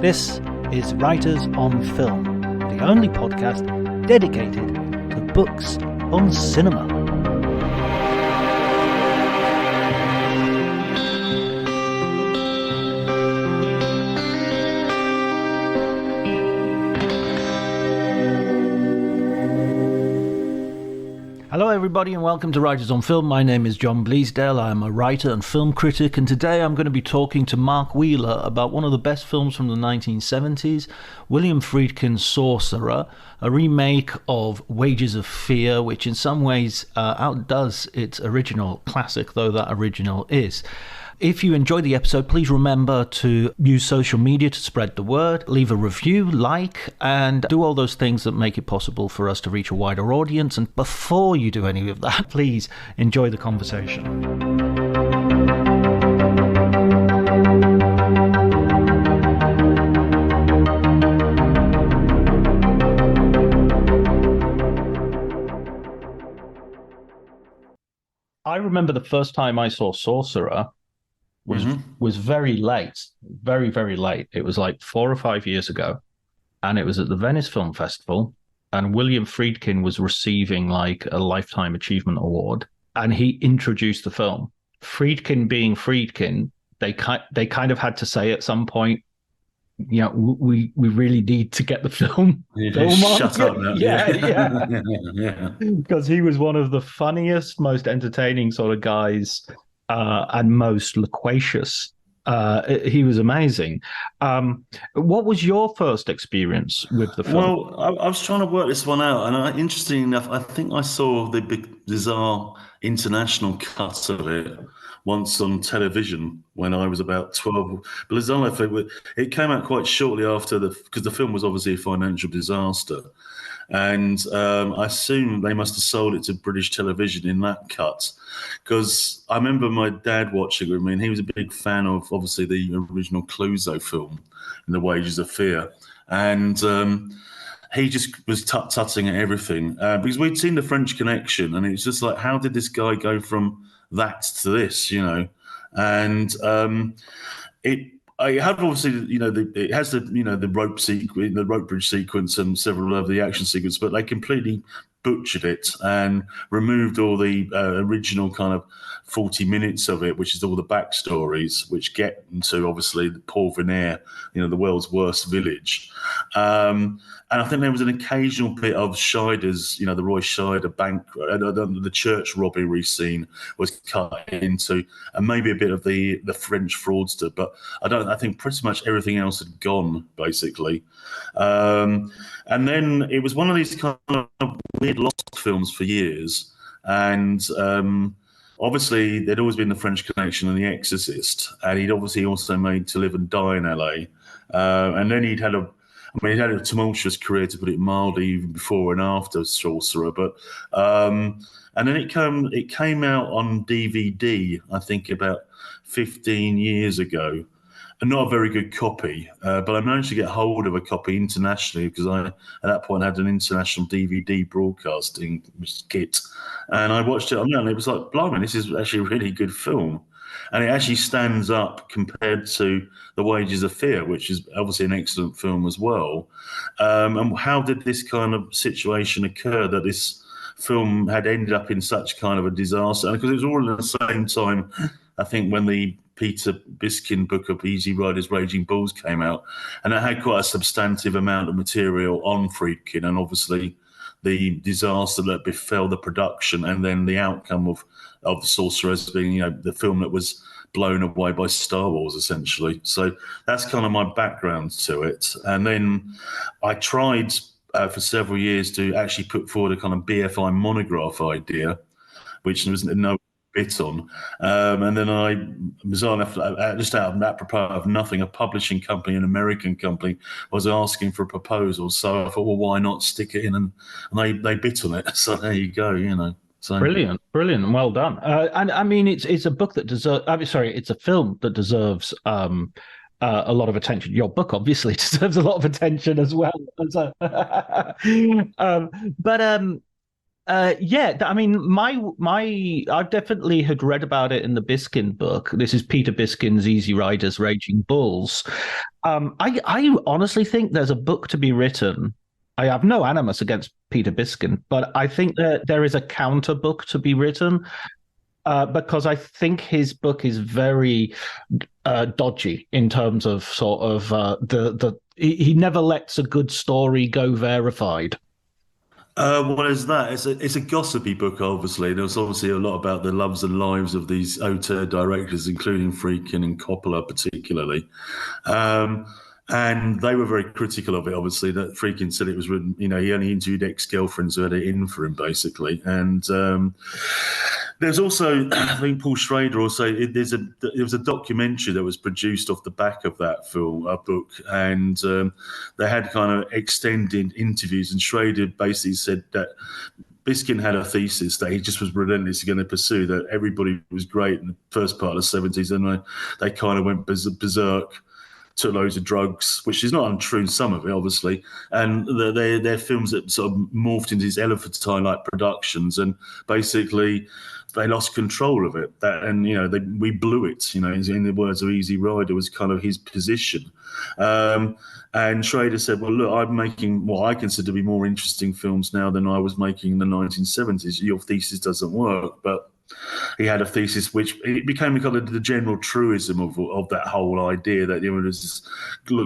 This is Writers on Film, the only podcast dedicated to books on cinema. Hello everybody and welcome to Writers on Film. My name is John Bleasdale. I am a writer and film critic, and today I'm going to be talking to Mark Wheeler about one of the best films from the 1970s, William Friedkin's Sorcerer, a remake of Wages of Fear, which in some ways outdoes its original classic, though that original is. If you enjoyed the episode, please remember to use social media to spread the word, leave a review, like, and do all those things that make it possible for us to reach a wider audience. And before you do any of that, please enjoy the conversation. I remember the first time I saw Sorcerer was very late, very, very late. It was like 4 or 5 years ago, and it was at the Venice Film Festival, and William Friedkin was receiving like a Lifetime Achievement Award, and he introduced the film. Friedkin being Friedkin, they kind of had to say at some point, you know, we really need to get the film on. Shut up now. Yeah. Because he was one of the funniest, most entertaining sort of guys, and most loquacious. He was amazing. What was your first experience with the film? Well, I was trying to work this one out, and interestingly enough, I think I saw the big, bizarre international cut of it once on television when I was about 12. But it came out quite shortly after because the film was obviously a financial disaster. And I assume they must have sold it to British television in that cut, because I remember my dad watching it with me, and he was a big fan of obviously the original Clouzot film, in The Wages of Fear, and he just was tut-tutting at everything because we'd seen The French Connection, and it was just like, how did this guy go from that to this, you know? And I have obviously, you know, it has the, you know, the rope bridge sequence and several of the action sequences, but they completely butchered it and removed all the original kind of 40 minutes of it, which is all the backstories, which get into obviously the Port-Veneer, you know, the world's worst village. And I think there was an occasional bit of Scheider's, you know, the Roy Scheider bank, the church robbery scene was cut into, and maybe a bit of the French fraudster. But I think pretty much everything else had gone, basically. And then it was one of these kind of weird lost films for years. And obviously there'd always been The French Connection and The Exorcist. And he'd obviously also made To Live and Die in LA. And then he'd had a tumultuous career, to put it mildly, even before and after Sorcerer. But and then it came out on DVD, I think about 15 years ago, and not a very good copy. But I managed to get hold of a copy internationally because I, at that point, had an international DVD broadcasting kit, and I watched it on there, and it was like, blimey, this is actually a really good film. And it actually stands up compared to The Wages of Fear, which is obviously an excellent film as well. And how did this kind of situation occur that this film had ended up in such kind of a disaster? Because it was all at the same time, I think, when the Peter Biskin book of Easy Riders, Raging Bulls came out. And it had quite a substantive amount of material on Friedkin, and obviously the disaster that befell the production, and then the outcome of The Sorcerer as being, you know, the film that was blown away by Star Wars, essentially. So that's kind of my background to it. And then I tried for several years to actually put forward a kind of BFI monograph idea, which there was no bit on. And then I bizarrely enough, just out of apropos of nothing, a publishing company, an American company, was asking for a proposal. So I thought, well, why not stick it in? And they bit on it. So there you go, you know. So Brilliant, and well done. And I mean, it's a book that deserves. It's a film that deserves a lot of attention. Your book obviously deserves a lot of attention as well. Yeah, I mean, I definitely had read about it in the Biskin book. This is Peter Biskin's Easy Riders, Raging Bulls. I honestly think there's a book to be written. I have no animus against Peter Biskin, but I think that there is a counter book to be written, because I think his book is very dodgy in terms of sort of the he never lets a good story go verified. What is that? It's a gossipy book, obviously. There's obviously a lot about the loves and lives of these auteur directors, including Friedkin and Coppola, particularly. Um, and they were very critical of it, obviously, that Friedkin said it was written, he only interviewed ex-girlfriends who had it in for him, basically. And there's also, I think Paul Schrader also, there was a documentary that was produced off the back of that film, a book, and they had kind of extended interviews, and Schrader basically said that Biskin had a thesis that he just was relentlessly going to pursue, that everybody was great in the first part of the 70s, and they kind of went berserk, took loads of drugs, which is not untrue in some of it, obviously. And they're films that sort of morphed into these elephantine-like productions, and basically they lost control of it. We blew it. In the words of Easy Rider, was kind of his position. And Schrader said, "Well, look, I'm making what I consider to be more interesting films now than I was making in the 1970s. Your thesis doesn't work, but." He had a thesis which it became kind of the general truism of that whole idea that there's this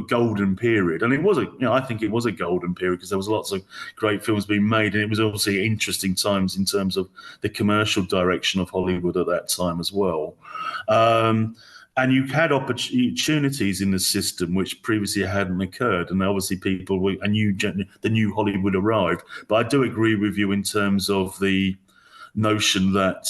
golden period, and it was I think it was a golden period because there was lots of great films being made, and it was obviously interesting times in terms of the commercial direction of Hollywood at that time as well. And you had opportunities in the system which previously hadn't occurred, and obviously the new Hollywood arrived. But I do agree with you in terms of the notion that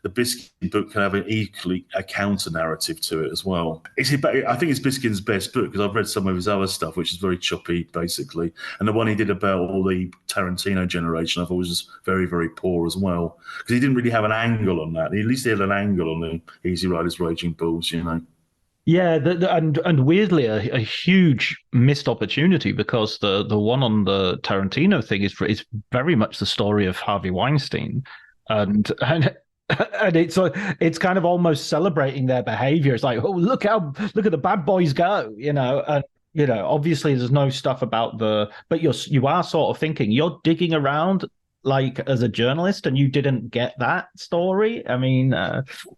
the Biskin book can have a counter narrative to it as well. I think it's Biskin's best book because I've read some of his other stuff, which is very choppy, basically. And the one he did about all the Tarantino generation, I thought was just very, very poor as well because he didn't really have an angle on that. At least he had an angle on the Easy Riders, Raging Bulls, Yeah, and weirdly, a huge missed opportunity because the one on the Tarantino thing is very much the story of Harvey Weinstein, and and it's kind of almost celebrating their behavior. It's like, oh, look at the bad boys go, and obviously there's no stuff about but you are sort of thinking you're digging around like as a journalist and you didn't get that story. I mean,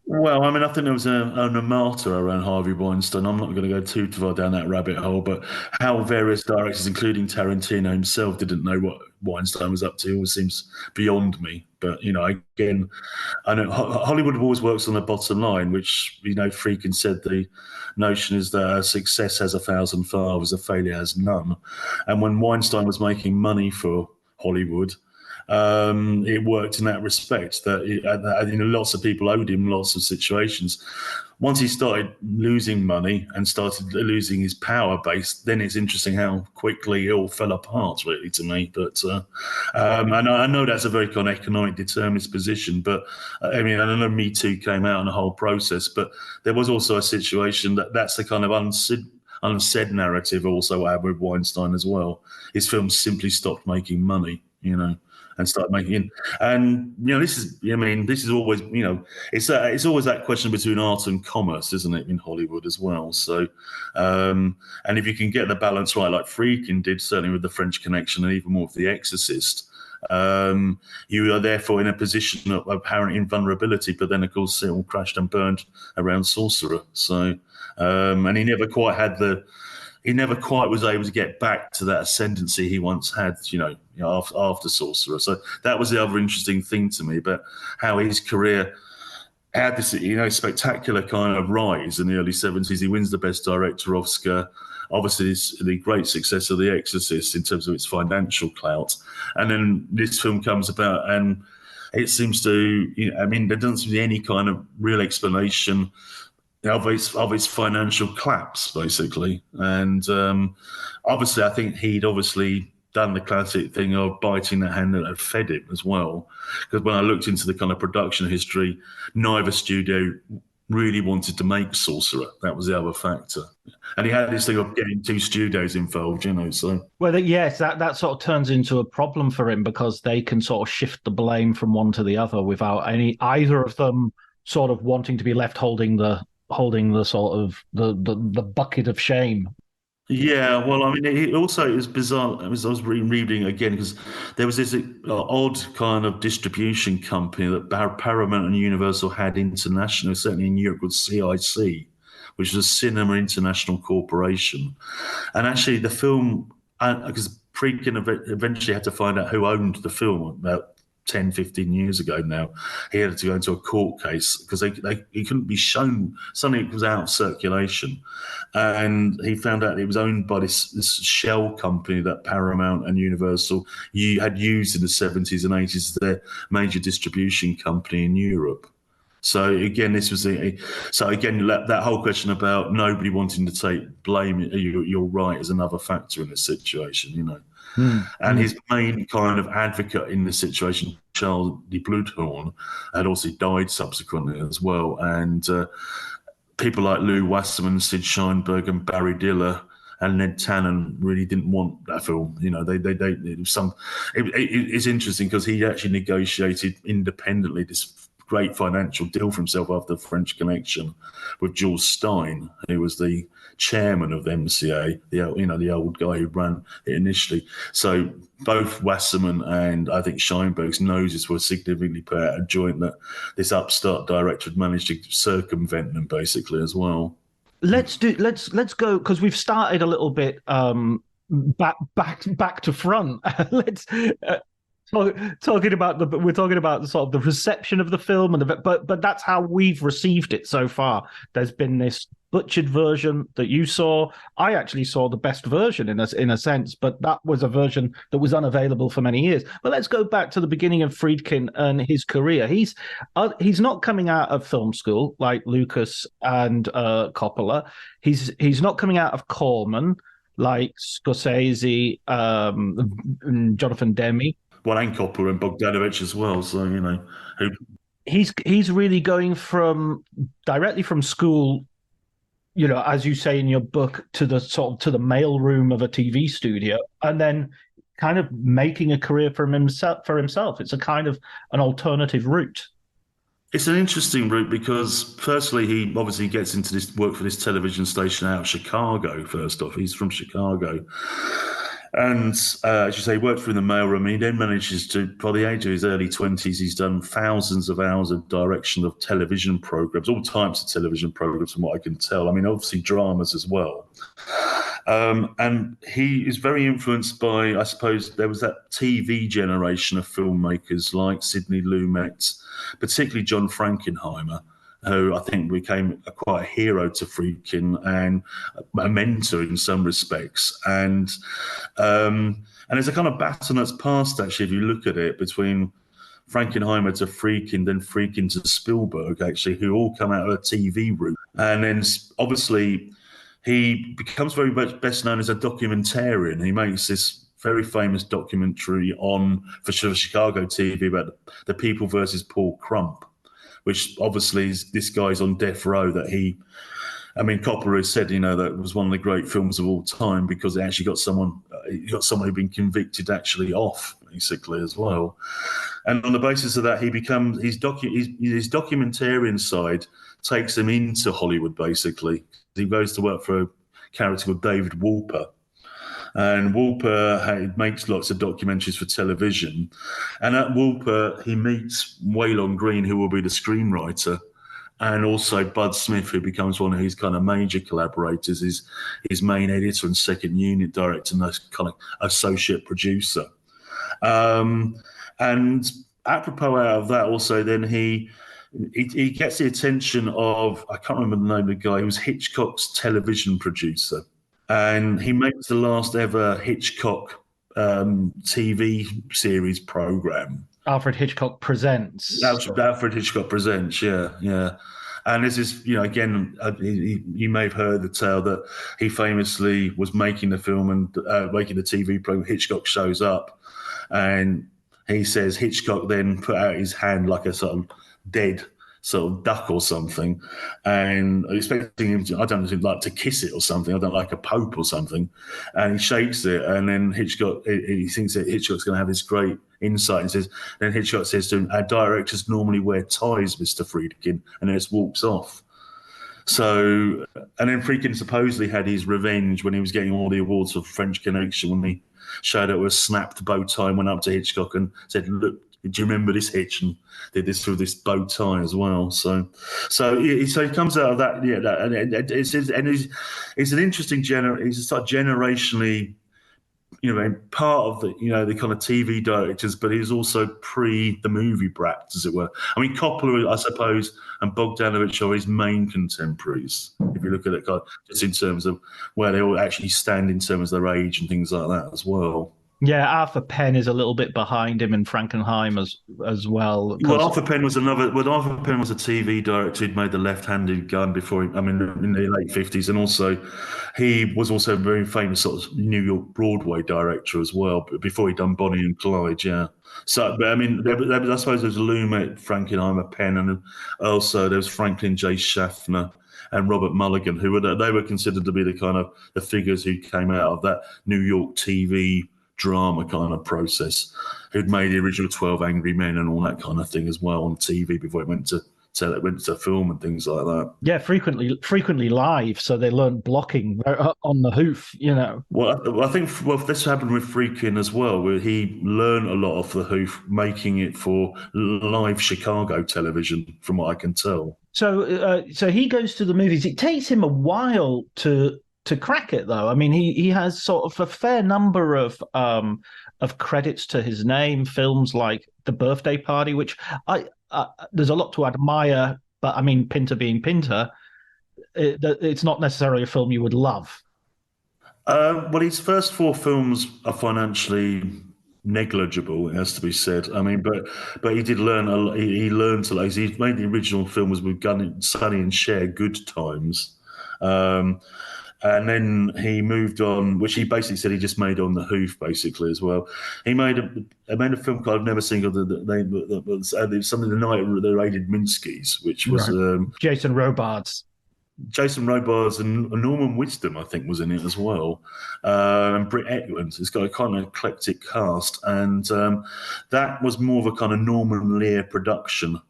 Well, I think there was an omerta around Harvey Weinstein. I'm not going to go too far down that rabbit hole, but how various directors, including Tarantino himself, didn't know what Weinstein was up to always seems beyond me. But, again, I know Hollywood always works on the bottom line, which, Friedkin said the notion is that success has 1,000 fathers, a failure has none. And when Weinstein was making money for Hollywood, it worked in that respect that lots of people owed him lots of situations. Once he started losing money and started losing his power base, then it's interesting how quickly it all fell apart, really, to me. But and I know that's a very kind of economic determinist position, but I know Me Too came out in the whole process, but there was also a situation that's the kind of unsaid narrative also I had with Weinstein as well. His films simply stopped making money, and start making. And this is always it's always that question between art and commerce, isn't it, in Hollywood as well? So, and if you can get the balance right, like Friedkin did, certainly with the French Connection, and even more with The Exorcist. You are therefore in a position of apparent invulnerability, but then of course it all crashed and burned around Sorcerer. So, and he never quite was able to get back to that ascendancy he once had, after Sorcerer. So that was the other interesting thing to me, but how his career had this, spectacular kind of rise in the early 70s. He wins the Best Director Oscar. Obviously, it's the great success of The Exorcist in terms of its financial clout. And then this film comes about and it seems to, there doesn't seem to be any kind of real explanation of his financial collapse, basically. And obviously, I think he'd obviously done the classic thing of biting the hand that had fed him as well. Because when I looked into the kind of production history, neither studio really wanted to make Sorcerer. That was the other factor. And he had this thing of getting two studios involved, so. Well, yes, that sort of turns into a problem for him because they can sort of shift the blame from one to the other without either of them sort of wanting to be left holding the sort of the bucket of shame. Yeah, well, I mean, it was bizarre. I was reading again because there was this odd kind of distribution company that Paramount and Universal had internationally, certainly in Europe, called CIC, which was a Cinema International Corporation. And actually, the film, because Friedkin eventually had to find out who owned the film about 10, 15 years ago now. He had to go into a court case because he couldn't be shown. Suddenly it was out of circulation. And he found out it was owned by this shell company that Paramount and Universal had used in the 70s and 80s as their major distribution company in Europe. So again, this was that whole question about nobody wanting to take blame. You're right, is another factor in this situation, And his main kind of advocate in this situation, Charles de Bloodhorn, had also died subsequently as well. And people like Lou Wasserman, Sid Sheinberg, and Barry Diller and Ned Tannen really didn't want that film. It's interesting because he actually negotiated independently this great financial deal for himself after the French Connection with Jules Stein, who was the chairman of the MCA, the old guy who ran it initially. So both Wasserman and I think Scheinberg's noses were significantly put out of joint that this upstart director had managed to circumvent them basically as well. Let's go because we've started a little bit back to front. Let's talking about we're talking about the sort of the reception of the film but that's how we've received it so far. There's been this butchered version that you saw. I actually saw the best version in a sense, but that was a version that was unavailable for many years. But let's go back to the beginning of Friedkin and his career. He's not coming out of film school like Lucas and Coppola. He's not coming out of Corman like Scorsese, Jonathan Demme. Well, and Coppola and Bogdanovich as well. So he's really going directly from school, as you say in your book, to the mailroom of a TV studio, and then kind of making a career for himself. It's a kind of an alternative route. It's an interesting route because, firstly, he obviously gets into this work for this television station out of Chicago. First off, he's from Chicago. And as you say, he worked through the mailroom. He then manages to, by the age of his early 20s, he's done thousands of hours of direction of television programs, all types of television programs, from what I can tell. I mean, obviously dramas as well. And he is very influenced by, I suppose, there was that TV generation of filmmakers like Sidney Lumet, particularly John Frankenheimer, who I think became quite a hero to Friedkin and a mentor in some respects. And there's a kind of baton that's passed, actually, if you look at it, between Frankenheimer to Friedkin, then Friedkin to Spielberg, actually, who all come out of a TV route. And then, obviously, he becomes very much best known as a documentarian. He makes this very famous documentary for Chicago TV about the People versus Paul Crump, which obviously is this guy's on death row Coppola has said, that it was one of the great films of all time because it actually got someone who'd been convicted actually off, basically, as well. And on the basis of that, he becomes his documentarian side takes him into Hollywood, basically. He goes to work for a character called David Wolper. And Wolper makes lots of documentaries for television. And at Wolper, he meets Waylon Green, who will be the screenwriter, and also Bud Smith, who becomes one of his kind of major collaborators, his main editor and second unit director and kind of associate producer. And apropos out of that, also, then he gets the attention of, I can't remember the name of the guy, who was Hitchcock's television producer. And he makes the last ever Hitchcock TV series program. Alfred Hitchcock Presents. Alfred Hitchcock Presents, yeah. And this is, again, you may have heard the tale that he famously was making the film and making the TV program. Hitchcock shows up and he says Hitchcock then put out his hand like a sort of dead sort of duck or something, and expecting him to, I don't know, like to kiss it or something. I don't like a pope or something, and he shakes it, and then Hitchcock, he thinks that Hitchcock's going to have this great insight, and says, then Hitchcock says to him, "Our directors normally wear ties, Mr. Friedkin," and then just walks off. So, and then Friedkin supposedly had his revenge when he was getting all the awards for French Connection, when he showed up with a snapped bow tie and went up to Hitchcock and said, "Look, do you remember this, Hitch?" And did this with this bow tie as well. So he comes out of that. Yeah, that, and it's an interesting It's a sort of generationally, part of the kind of TV directors, but he's also pre the movie brats, as it were. I mean, Coppola, I suppose, and Bogdanovich are his main contemporaries. If you look at it, just in terms of where they all actually stand in terms of their age and things like that as well. Yeah, Arthur Penn is a little bit behind him in Frankenheim as well. Well, Arthur Penn was another. Well, Arthur Penn was a TV director who'd made The Left-Handed Gun before. In the late 50s, and also he was also a very famous sort of New York Broadway director as well. But before he'd done Bonnie and Clyde, yeah. So, but I mean, I suppose there's Lumet, Frankenheimer, Penn, and also there was Franklin J. Schaffner and Robert Mulligan, they were considered to be the kind of the figures who came out of that New York TV drama kind of process, who'd made the original 12 Angry Men and all that kind of thing as well on TV before it went to film and things like that. Yeah, frequently live, so they learned blocking on the hoof, Well, I think this happened with Friedkin as well, where he learned a lot off the hoof, making it for live Chicago television, from what I can tell. So he goes to the movies. It takes him a while to crack it, though. I mean, he has sort of a fair number of credits to his name. Films like The Birthday Party, which there's a lot to admire, but I mean, Pinter being Pinter, it's not necessarily a film you would love. Well, his first four films are financially negligible, it has to be said. I mean, but he did learn a lot. He learned a lot. He made the original films with Sonny and Cher, Good Times. And then he moved on, which he basically said he just made on the hoof, basically, as well. He made a film called I've never seen called the name, something The Night of the Raided Minskys, which was right. Jason Robards and Norman Wisdom, I think, was in it as well, and Britt Eklund. It's got a kind of eclectic cast, and that was more of a kind of Norman Lear production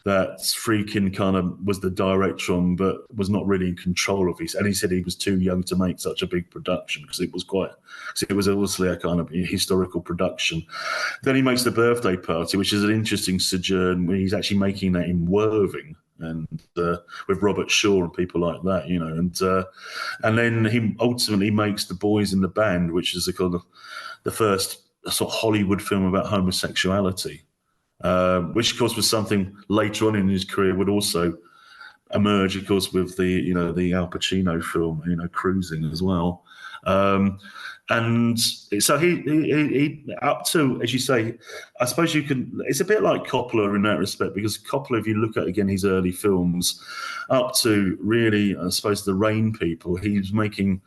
that Friedkin kind of was the director on, but was not really in control of it. And he said he was too young to make such a big production because it was obviously a kind of historical production. Then he makes The Birthday Party, which is an interesting sojourn where he's actually making that in Worthing and with Robert Shaw and people like that, and then he ultimately makes The Boys in the Band, which is the first sort of Hollywood film about homosexuality. Which, of course, was something later on in his career would also emerge, of course, with the Al Pacino film, Cruising as well. And so he up to, as you say, I suppose you can. It's a bit like Coppola in that respect, because Coppola, if you look at again his early films, up to really, I suppose, The Rain People, he was making.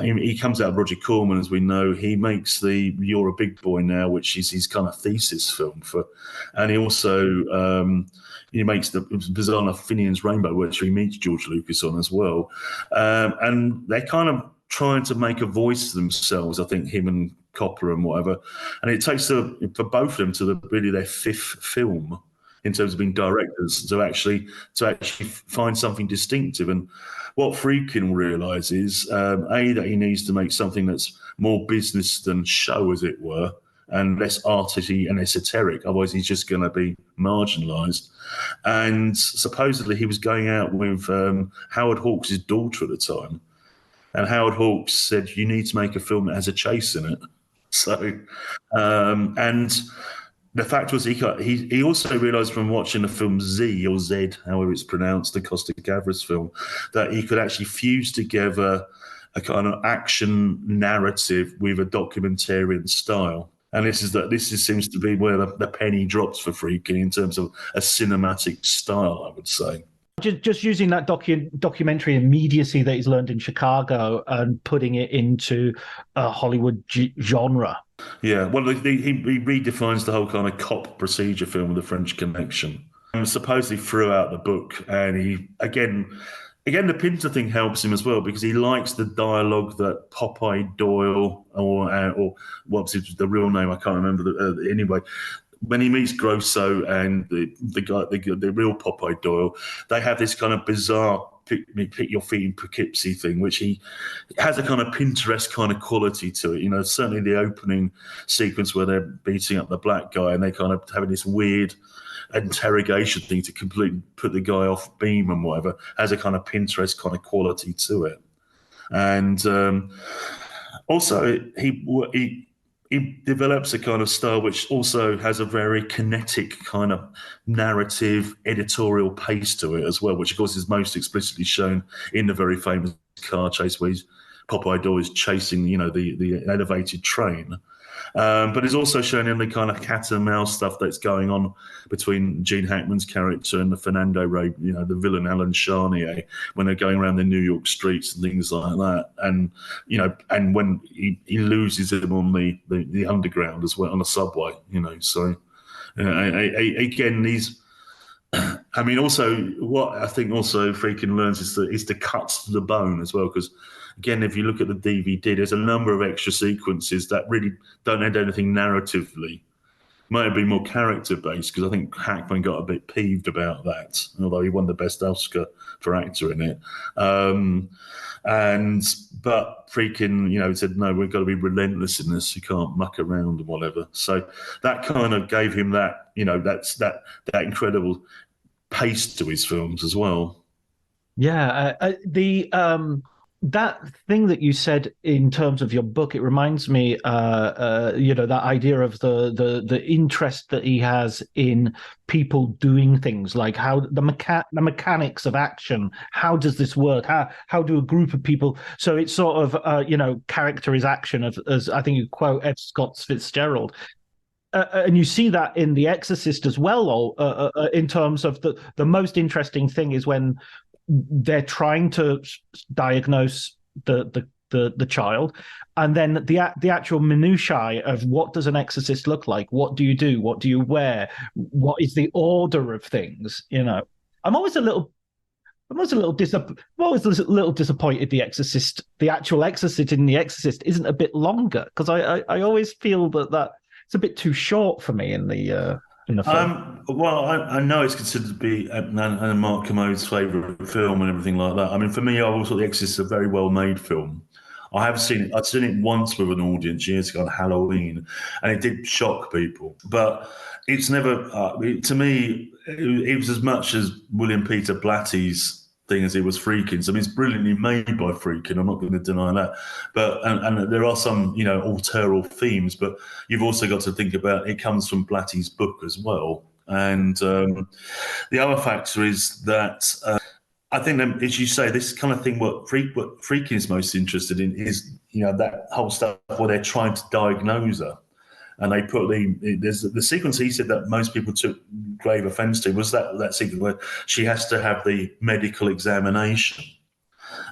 He comes out of Roger Corman, as we know. He makes the You're a Big Boy Now, which is his kind of thesis film and he also he makes the bizarre Finian's Rainbow, which he meets George Lucas on as well. And they're kind of trying to make a voice for themselves, I think, him and Coppola and whatever. And it takes for both of them to really their fifth film in terms of being directors to actually find something distinctive. And what Friedkin realises, that he needs to make something that's more business than show, as it were, and less arty and esoteric. Otherwise, he's just going to be marginalised. And supposedly he was going out with Howard Hawks' daughter at the time. And Howard Hawks said, you need to make a film that has a chase in it. So, and the fact was he also realised from watching the film Z, or Z, however it's pronounced, the Costa Gavras film, that he could actually fuse together a kind of action narrative with a documentarian style. And this seems to be where the penny drops for Friedkin in terms of a cinematic style, I would say. Just using that documentary immediacy that he's learned in Chicago and putting it into a Hollywood genre. Yeah, well, he redefines the whole kind of cop procedure film with The French Connection. supposedly throughout the book, and he again the Pinter thing helps him as well because he likes the dialogue that Popeye Doyle or what's the real name, I can't remember anyway. When he meets Grosso and the real Popeye Doyle, they have this kind of bizarre pick your feet in Poughkeepsie thing, which he has a kind of Pinterest kind of quality to it. You know, certainly the opening sequence where they're beating up the black guy and they kind of having this weird interrogation thing to completely put the guy off beam and whatever has a kind of Pinterest kind of quality to it. And also he develops a kind of style which also has a very kinetic kind of narrative editorial pace to it as well, which of course is most explicitly shown in the very famous car chase where Popeye Doyle is chasing, the elevated train. But it's also shown in the kind of cat and mouse stuff that's going on between Gene Hackman's character and the Fernando Rey, the villain Alan Charnier, when they're going around the New York streets and things like that. And, and when he loses him on the underground as well, on the subway, So, again, these... I mean, also, what I think also Friedkin learns is the cuts to the bone as well, because, again, if you look at the DVD, there's a number of extra sequences that really don't add anything narratively. Might have been more character-based, because I think Hackman got a bit peeved about that, although he won the Best Oscar for actor in it. But Friedkin, said, no, we've got to be relentless in this. You can't muck around and whatever. So that kind of gave him that, that's that incredible pace to his films as well. Yeah, that thing that you said in terms of your book, it reminds me, that idea of the interest that he has in people doing things, like how the mechanics of action. How does this work? How do a group of people? So it's sort of character is action, as I think you quote F. Scott Fitzgerald. And you see that in The Exorcist as well, in terms of the most interesting thing is when they're trying to diagnose the child, and then the actual minutiae of what does an exorcist look like? What do you do? What do you wear? What is the order of things? I'm always a little disappointed the actual exorcist in The Exorcist isn't a bit longer, because I always feel that it's a bit too short for me in the film. Well, I know it's considered to be Mark Kermode's favourite film and everything like that. I mean, for me, I always thought The Exorcist is a very well-made film. I've seen it once with an audience years ago on Halloween, and it did shock people. But it's never, to me, it was as much as William Peter Blatty's thing as it was Friedkin's. I mean, it's brilliantly made by Friedkin. I'm not going to deny that. But and there are some, auteur themes, but you've also got to think about it comes from Blatty's book as well. And the other factor is that I think, as you say, this kind of thing, what Friedkin is most interested in is, that whole stuff where they're trying to diagnose her. And they put there's the sequence he said that most people took grave offence to was that sequence where she has to have the medical examination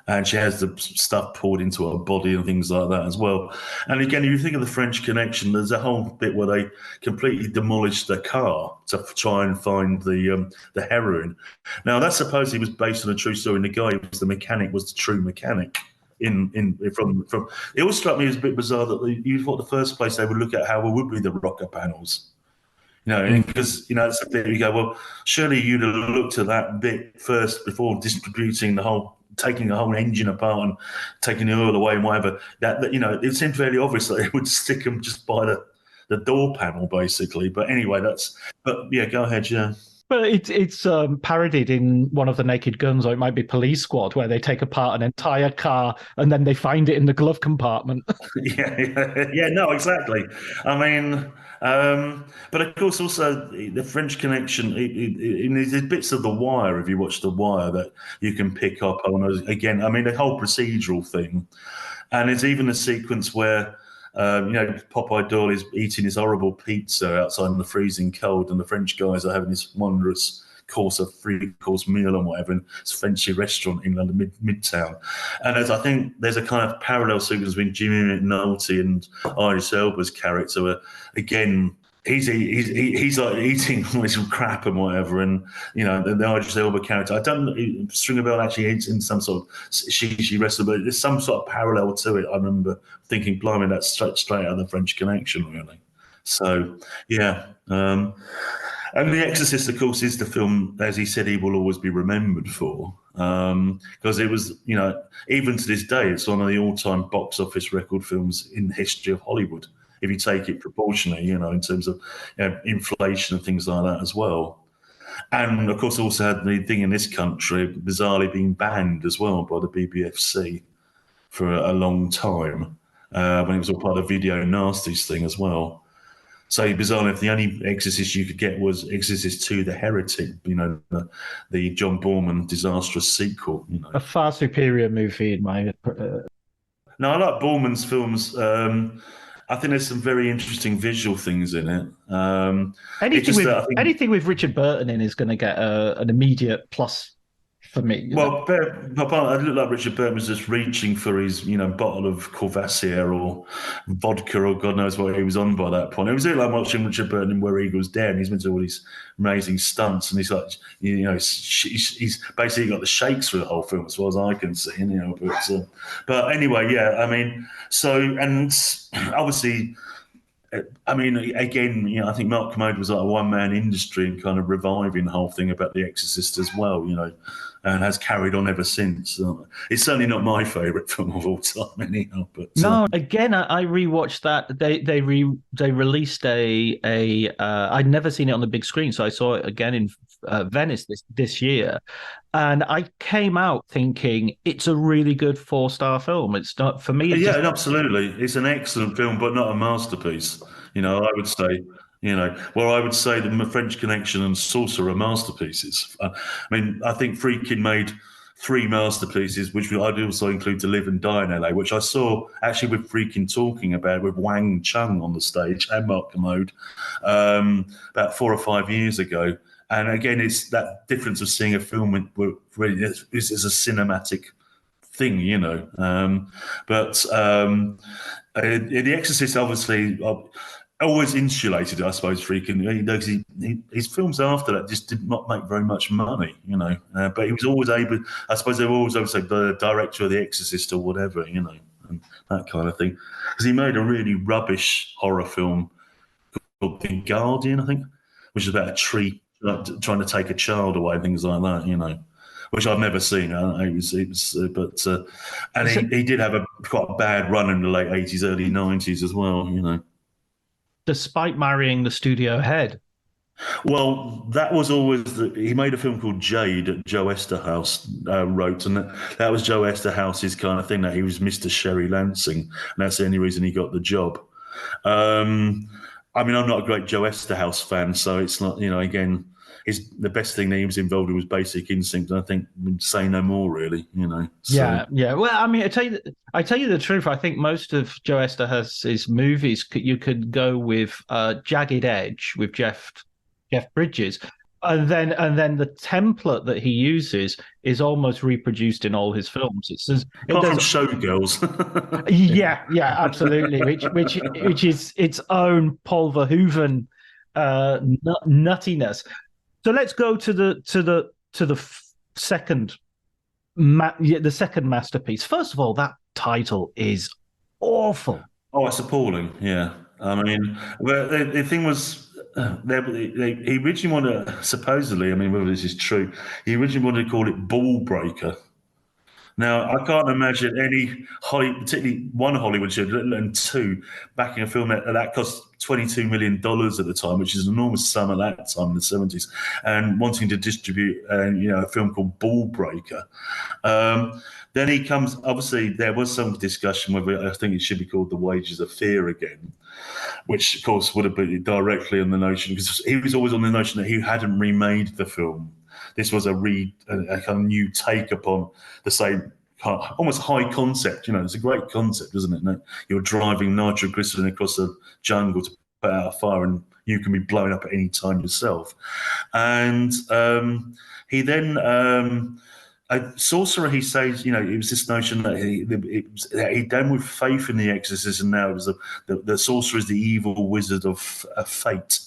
and she has the stuff poured into her body and things like that as well. And again, if you think of the French Connection, there's a whole bit where they completely demolished the car to try and find the heroin. Now, that supposedly was based on a true story, and the guy who was the mechanic was the true mechanic. From it always struck me as a bit bizarre that you thought the first place they would look at how would be the rocker panels, because it's a bit you go, well, surely you'd have looked at that bit first before distributing taking the whole engine apart and taking the oil away and whatever. That it seemed fairly obvious that it would stick them just by the door panel basically. But anyway, yeah, go ahead, yeah. But it's parodied in one of the Naked Guns, or it might be Police Squad, where they take apart an entire car and then they find it in the glove compartment. yeah, no, exactly. I mean, but of course, also the French Connection. There's bits of The Wire, if you watch The Wire, that you can pick up on. Again, I mean, the whole procedural thing, and there's even a sequence where. Popeye Doyle is eating his horrible pizza outside in the freezing cold, and the French guys are having this wondrous three-course meal and whatever in this fancy restaurant in London Midtown. And I think there's a kind of parallel sequence between Jimmy McNulty and Idris Elba's character, where, again, he's like eating all this crap and whatever, and the Idris Elba character. I don't know, Stringer Bell actually eats in some sort of she wrestler, but there's some sort of parallel to it. I remember thinking, blimey, that's straight out of the French Connection, really. So yeah. And The Exorcist, of course, is the film, as he said, he will always be remembered for. Because it was, even to this day, it's one of the all-time box office record films in the history of Hollywood, if you take it proportionally, in terms of inflation and things like that as well. And, of course, also had the thing in this country, bizarrely being banned as well by the BBFC for a long time, when it was all part of the Video Nasties thing as well. So bizarrely, if the only Exorcist you could get was Exorcist II: The Heretic, the John Borman disastrous sequel. A far superior movie in my. No, I like Borman's films. I think there's some very interesting visual things in it. Anything with Richard Burton in is going to get an immediate plus for me. Well, it looked like Richard Burton was just reaching for his, bottle of Courvoisier or vodka or God knows what he was on by that point. It was a bit like watching Richard Burton in Where Eagles Dare, and he's been doing all these amazing stunts, and he's like, he's basically got the shakes for the whole film, as far as I can see, But anyway, yeah, I mean, and obviously. I mean, again, I think Mark Kermode was like a one-man industry and kind of reviving the whole thing about The Exorcist as well, and has carried on ever since. It's certainly not my favourite film of all time, anyhow. But no, again, I rewatched that. They released I'd never seen it on the big screen, so I saw it again in Venice this year, and I came out thinking it's a really good 4-star film. It's not for me. Absolutely, it's an excellent film, but not a masterpiece. I would say. I would say the French Connection and Sorcerer are masterpieces. I mean, I think Friedkin made 3 masterpieces, which I'd also include To Live and Die in LA, which I saw actually with Friedkin talking about with Wang Chung on the stage and Mark Kermode about 4 or 5 years ago. And again, it's that difference of seeing a film with it's a cinematic thing, But The Exorcist, obviously, always insulated, I suppose, Friedkin. His films after that just did not make very much money, But he was always able, I suppose they were always able to say the director of The Exorcist or whatever, and that kind of thing. Because he made a really rubbish horror film called The Guardian, I think, which is about a tree trying to take a child away, things like that, which I've never seen. He did have quite a bad run in the late 80s, early 90s as well, Despite marrying the studio head. Well, that was always he made a film called Jade that Joe Esterhaus wrote, and that was Joe Esterhaus's kind of thing, that he was Mr. Sherry Lansing, and that's the only reason he got the job. I mean, I'm not a great Joe Esterhaus fan, so it's not, again, the best thing that he was involved in was Basic Instinct, and I think we'd say no more, really, So. Yeah. Well, I mean, I tell you the truth. I think most of Joe Esterhaus's movies, you could go with Jagged Edge with Jeff Bridges, and then the template that he uses is almost reproduced in all his films. Apart from Showgirls. yeah, absolutely. Which is its own Paul Verhoeven nuttiness. So let's go to the second masterpiece. First of all, that title is awful. Oh, it's appalling. Yeah, I mean, well, the thing was. He originally wanted to, supposedly, I mean, whether this is true, he originally wanted to call it Ball Breaker. Now, I can't imagine any particularly one Hollywood show, let alone 2, backing a film that cost $22 million at the time, which is an enormous sum at that time in the 70s, and wanting to distribute a film called Ball Breaker. Then he comes, obviously, there was some discussion whether I think it should be called The Wages of Fear again, which, of course, would have been directly on the notion, because he was always on the notion that he hadn't remade the film. This was a kind of new take upon the same almost high concept. It's a great concept, isn't it? You're driving nitroglycerin across the jungle to put out a fire, and you can be blown up at any time yourself. And he then Sorcerer, he says, it was this notion that he done with faith in the exorcism. Now it was the sorcerer is the evil wizard of fate.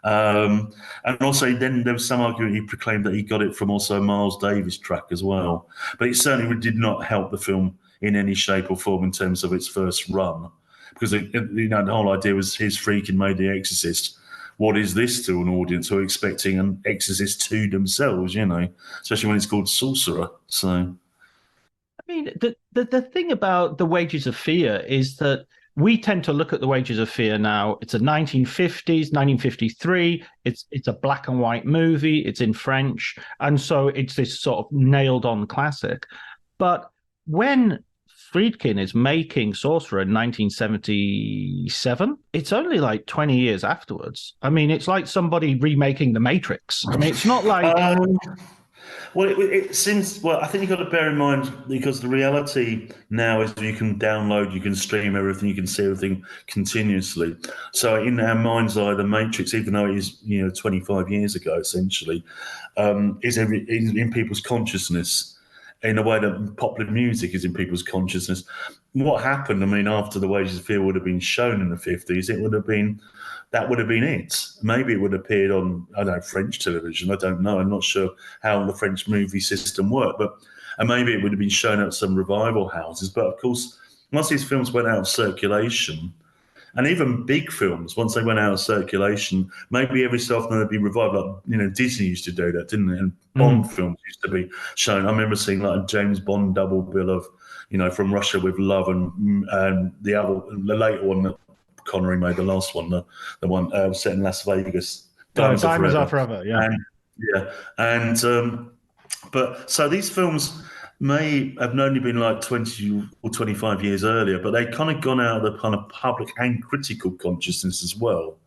And also, then there was some argument he proclaimed that he got it from also a Miles Davis track as well. But it certainly did not help the film in any shape or form in terms of its first run, because the whole idea was his Friedkin made The Exorcist. What is this to an audience who are expecting an exorcist to themselves, especially when it's called Sorcerer. So, I mean, the thing about The Wages of Fear is that we tend to look at The Wages of Fear now. It's a 1950s, 1953. It's a black and white movie. It's in French. And so it's this sort of nailed on classic. But when Friedkin is making Sorcerer in 1977, it's only like 20 years afterwards. I mean, it's like somebody remaking The Matrix. I mean, it's not like... Well, it seems. Well, I think you've got to bear in mind, because the reality now is you can download, you can stream everything, you can see everything continuously. So in our mind's eye, The Matrix, even though it is 25 years ago, essentially, is in people's consciousness in a way that popular music is in people's consciousness. What happened? I mean, after The Wages of Fear would have been shown in the 50s, that would have been it. Maybe it would have appeared on, I don't know, French television. I don't know. I'm not sure how the French movie system worked, and maybe it would have been shown at some revival houses. But of course, once these films went out of circulation, and even big films, once they went out of circulation, maybe every so often they'd be revived. Like, Disney used to do that, didn't it? And Bond films used to be shown. I remember seeing like a James Bond double bill of, From Russia with Love, and the later one that Connery made, the last one, the one set in Las Vegas. Diamonds Are Forever, yeah. But so these films may have only been like 20 or 25 years earlier, but they kind of gone out of the kind of public and critical consciousness as well.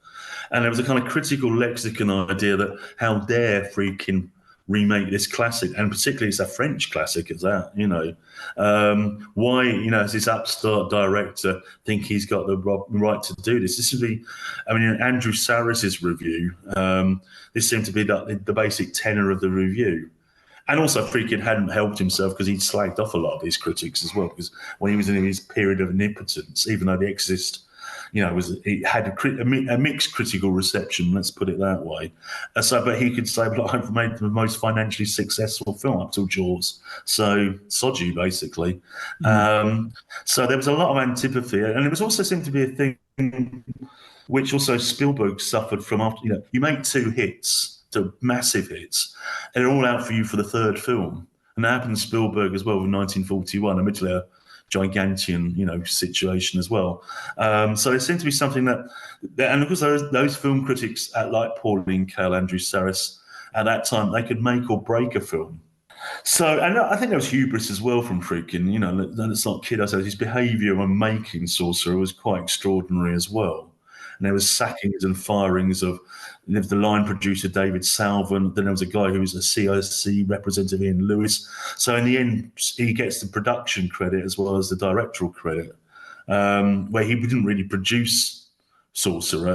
And there was a kind of critical lexicon idea that how dare Friedkin remake this classic, and particularly it's a French classic as that, why, as this upstart director, think he's got the right to do this. This would be, Andrew Sarris's review, this seemed to be the basic tenor of the review. And also Friedkin hadn't helped himself, because he'd slagged off a lot of his critics as well, because when he was in his period of omnipotence, even though The Exorcist, it had a mixed critical reception, let's put it that way. But he could say, well, I've made the most financially successful film up till Jaws. So, sod you, basically. So there was a lot of antipathy. And it was also seemed to be a thing which also Spielberg suffered from after, you make two massive hits, and they're all out for you for the third film. And that happened to Spielberg as well with 1941, admittedly a gigantian, situation as well. So there seemed to be something that and of course those film critics like Pauline Kael, Andrew Sarris, at that time, they could make or break a film. So, and I think there was hubris as well from Friedkin. Let's not kid ourselves. His behaviour when making Sorcerer was quite extraordinary as well. And there was sackings and firings of the line producer, David Salvin. Then there was a guy who was a CIC representative, Ian Lewis. So in the end, he gets the production credit as well as the directorial credit, where he didn't really produce Sorcerer.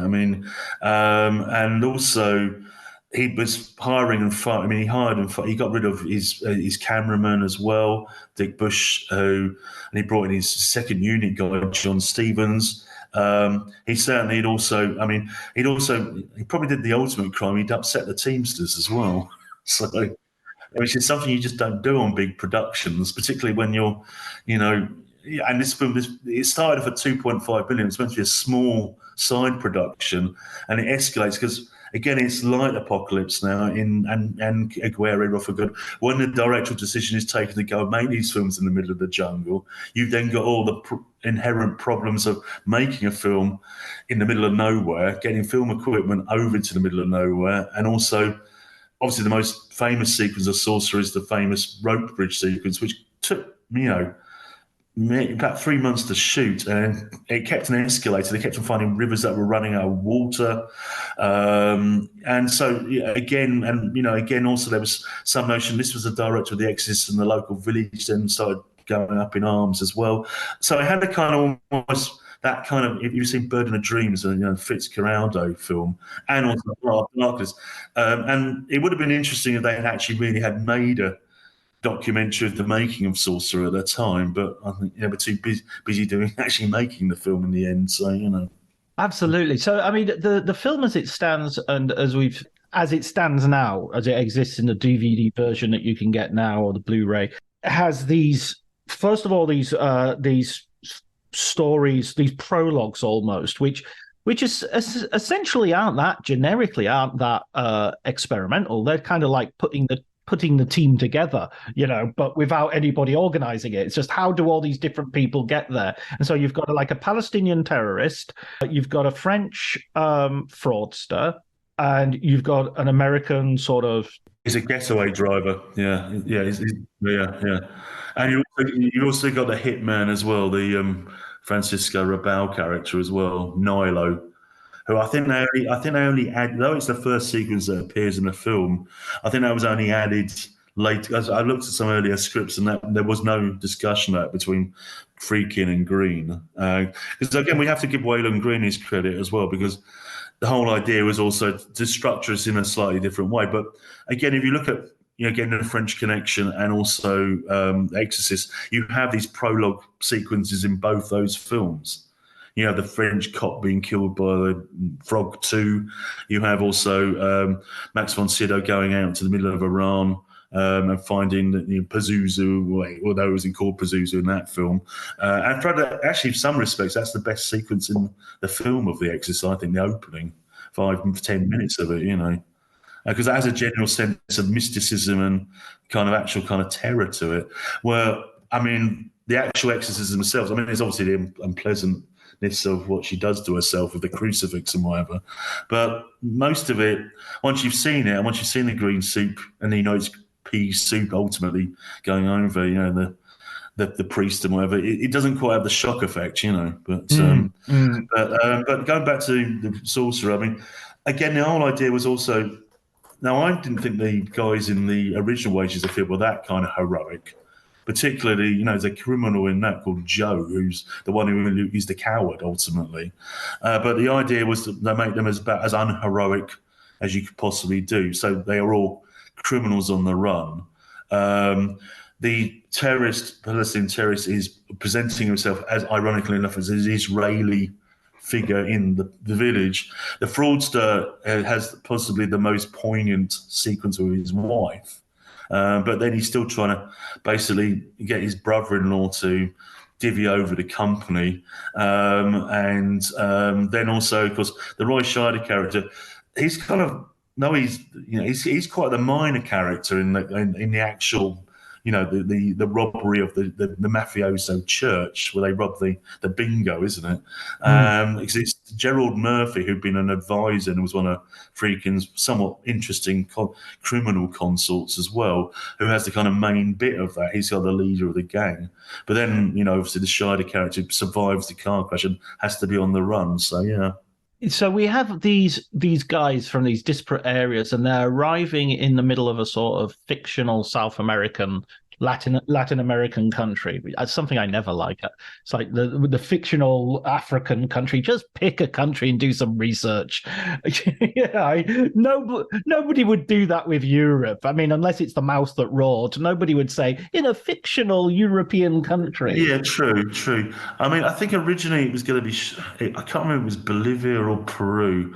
And also he was hiring and firing. He hired and fired. He got rid of his cameraman as well, Dick Bush, and he brought in his second unit guy, John Stevens. He probably did the ultimate crime. He'd upset the Teamsters as well. So, which is something you just don't do on big productions, particularly when you're, and this film, it started off at 2.5 billion. It's meant to be a small side production, and it escalates because, again, it's like Apocalypse Now and Aguirre for Good. When the directorial decision is taken to go make these films in the middle of the jungle, you've then got all the inherent problems of making a film in the middle of nowhere, getting film equipment over to the middle of nowhere, and also, obviously, the most famous sequence of Sorcerer is the famous rope bridge sequence, which took, about 3 months to shoot, and it kept on escalating. They kept on finding rivers that were running out of water, and so again, also there was some notion this was the director of The Exorcist, and the local village then started going up in arms as well. So it had a kind of almost that kind of, if you've seen Burden of Dreams, a Fitzcarraldo film, and also Darkness, and it would have been interesting if they had actually really had made a documentary of the making of Sorcerer at the time, but I think we're too busy doing actually making the film in the end. So Absolutely. So, I mean, the film as it stands, and as it stands now, as it exists in the DVD version that you can get now or the Blu-ray, has these first of all these stories, these prologues almost, which is essentially aren't that generically aren't that experimental. They're kind of like putting the team together, but without anybody organizing it. It's just how do all these different people get there? And so you've got like a Palestinian terrorist, you've got a French fraudster, and you've got an American sort of. He's a getaway driver. Yeah, yeah, yeah. And you also got the hitman as well, the Francisco Rabal character as well, Nilo, who I think they only add, though it's the first sequence that appears in the film. I think that was only added late. As I looked at some earlier scripts, and that there was no discussion of that between Friedkin and Green. Because again, we have to give Waylon Green his credit as well, because the whole idea was also to structure us in a slightly different way. But again, if you look at getting the French Connection and also Exorcist, you have these prologue sequences in both those films. You have the French cop being killed by the Frog 2. You have also Max von Sydow going out to the middle of Iran and finding Pazuzu, although it wasn't called Pazuzu in that film. And for actually, in some respects, that's the best sequence in the film of The Exorcist, I think, the opening 5-10 minutes of it, because it has a general sense of mysticism and kind of terror to it. Where, I mean, the actual exorcism themselves, I mean, there's obviously the unpleasantness of what she does to herself with the crucifix and whatever. But most of it, once you've seen it, and once you've seen the green soup, and it's pea soup ultimately going over, the priest and whatever, it doesn't quite have the shock effect, But but going back to the Sorcerer, I mean, again, the whole idea was also. Now, I didn't think the guys in the original Wages of Fear were that kind of heroic. Particularly, there's a criminal in that called Joe, who's the one who is the coward ultimately. But the idea was that they make them as unheroic as you could possibly do. So they are all criminals on the run. The Palestinian terrorist, is presenting himself as, ironically enough, as an Israeli figure in the village. The fraudster has possibly the most poignant sequence with his wife, but then he's still trying to basically get his brother-in-law to divvy over the company, and then also, of course, the Roy Scheider character. He's kind of he's quite the minor character in the actual. The robbery of the mafioso church where they rob the bingo, isn't it? It's Gerald Murphy, who'd been an advisor and was one of Friedkin's somewhat interesting criminal consorts as well, who has the kind of main bit of that. He's got the leader of the gang. But then, obviously the Scheider character survives the car crash and has to be on the run. So, yeah. So we have these guys from these disparate areas, and they're arriving in the middle of a sort of fictional South American, Latin American country. That's something I never like. It's like the fictional African country. Just pick a country and do some research. Nobody would do that with Europe. I mean, unless it's the mouse that roared, nobody would say in a fictional European country. Yeah, true. I mean, I think originally it was going to be, I can't remember if it was Bolivia or Peru.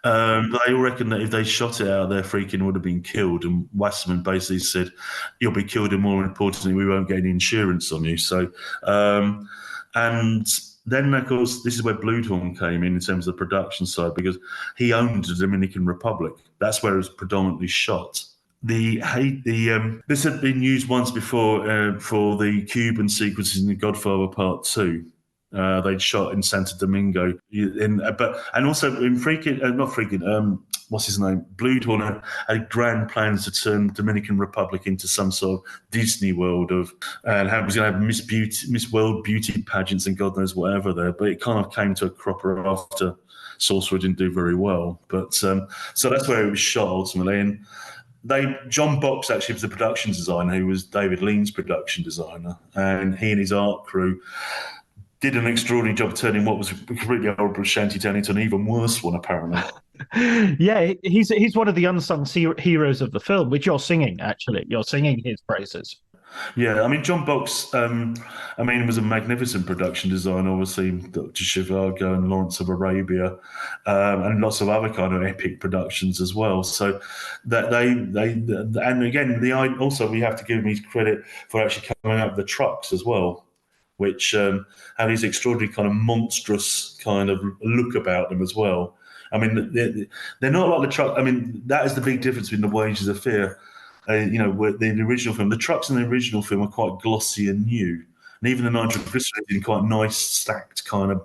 They all reckon that if they shot it out there, Friedkin would have been killed. And Wasserman basically said, "You'll be killed, and more importantly, we won't get any insurance on you." So, and then, of course, this is where Bluthorn came in terms of the production side, because he owned the Dominican Republic. That's where it was predominantly shot. This had been used once before for the Cuban sequences in The Godfather Part 2. They'd shot in Santo Domingo, and also in what's his name? Bluthorn had grand plans to turn Dominican Republic into some sort of Disney World and was going to have Miss World beauty pageants and God knows whatever there. But it kind of came to a cropper after Sorcerer didn't do very well. But so that's where it was shot ultimately. And John Box actually was the production designer, who was David Lean's production designer, and he and his art crew did an extraordinary job turning what was a completely horrible shantytown into an even worse one, apparently. Yeah, he's one of the unsung heroes of the film, which you're singing, actually. You're singing his praises. Yeah, I mean, John Box, I mean, was a magnificent production designer, obviously, Dr. Zhivago and Lawrence of Arabia, and lots of other kind of epic productions as well. So that and again, also we have to give him credit for actually coming up with the trucks as well, which have these extraordinary kind of monstrous kind of look about them as well. I mean, they're not like the truck. I mean, that is the big difference between The Wages of Fear. The original film, the trucks in the original film are quite glossy and new, and even the nitroglycerin is in quite nice stacked kind of,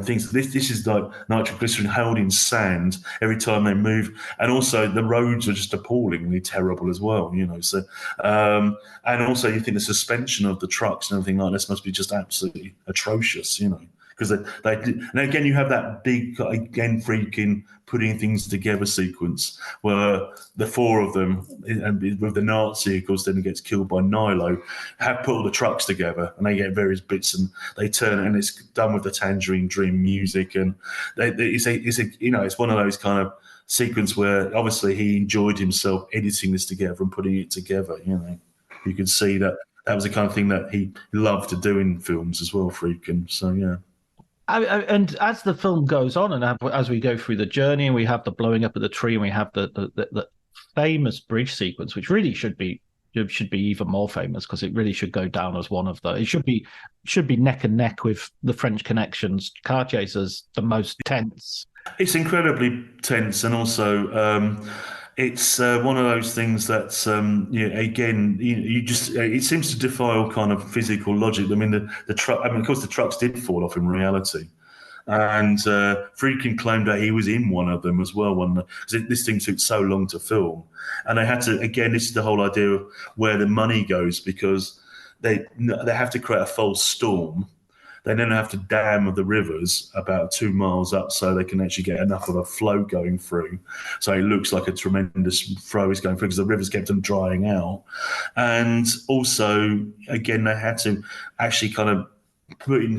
things. This is like nitroglycerin held in sand every time they move, and also the roads are just appallingly terrible as well. So and also you think the suspension of the trucks and everything like this must be just absolutely atrocious. Because and again, you have that big, again, Friedkin putting things together sequence where the four of them, and with the Nazi, of course, then he gets killed by Nilo, have put all the trucks together and they get various bits and they turn it, and it's done with the Tangerine Dream music, and it's one of those kind of sequence where obviously he enjoyed himself editing this together and putting it together. You could see that was the kind of thing that he loved to do in films as well, Friedkin. So yeah. And as the film goes on, and as we go through the journey, and we have the blowing up of the tree, and we have the famous bridge sequence, which really should be even more famous because it really should go down as one of the. It should be neck and neck with the French Connection's car chase as the most tense. It's incredibly tense, and also it's one of those things that again, you just it seems to defy all kind of physical logic. I mean, the truck. I mean, of course, the trucks did fall off in reality, and Friedkin claimed that he was in one of them as well. Because this thing took so long to film, and they had to. Again, this is the whole idea of where the money goes, because they have to create a false storm. They then have to dam the rivers about 2 miles up so they can actually get enough of a flow going through. So it looks like a tremendous flow is going through because the rivers kept them drying out. And also, again, they had to actually kind of put in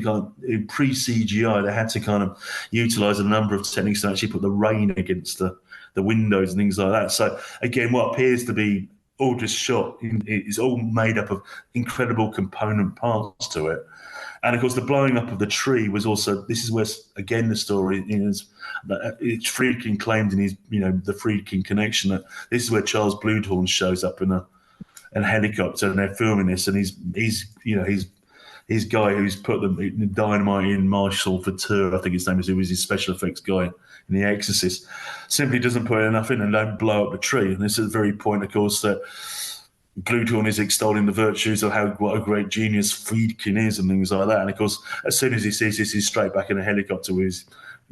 pre-CGI, they had to kind of utilize a number of techniques to actually put the rain against the windows and things like that. So again, what appears to be all just shot, it's all made up of incredible component parts to it. And of course, the blowing up of the tree was also. This is where, again, the story is. Friedkin claimed in his, the Friedkin connection, that this is where Charles Bluedorn shows up in a helicopter, and they're filming this, and he's guy who's put the dynamite in, Marshal Fateur, I think his name is, who was his special effects guy in The Exorcist, simply doesn't put enough in and don't blow up the tree. And this is the very point, of course, that Bluedorn is extolling the virtues of what a great genius Friedkin is and things like that. And of course, as soon as he sees this, he's straight back in a helicopter with his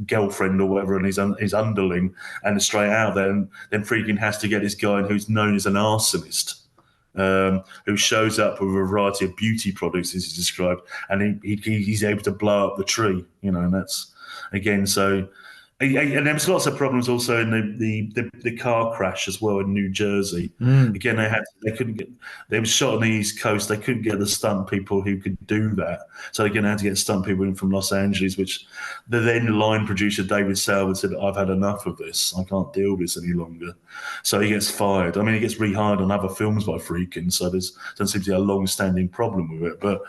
girlfriend or whatever and his underling, and straight out there. And then Friedkin has to get this guy who's known as an arsonist, who shows up with a variety of beauty products, as he's described, and he's able to blow up the tree, and that's, again, so. And there was lots of problems also in the car crash as well in New Jersey. Again, they were shot on the East Coast. They couldn't get the stunt people who could do that. So again, they had to get stunt people in from Los Angeles, which the then line producer David Salwood said, "I've had enough of this. I can't deal with this any longer." So he gets fired. I mean, he gets rehired on other films by Friedkin, so there doesn't seem to be a long-standing problem with it. But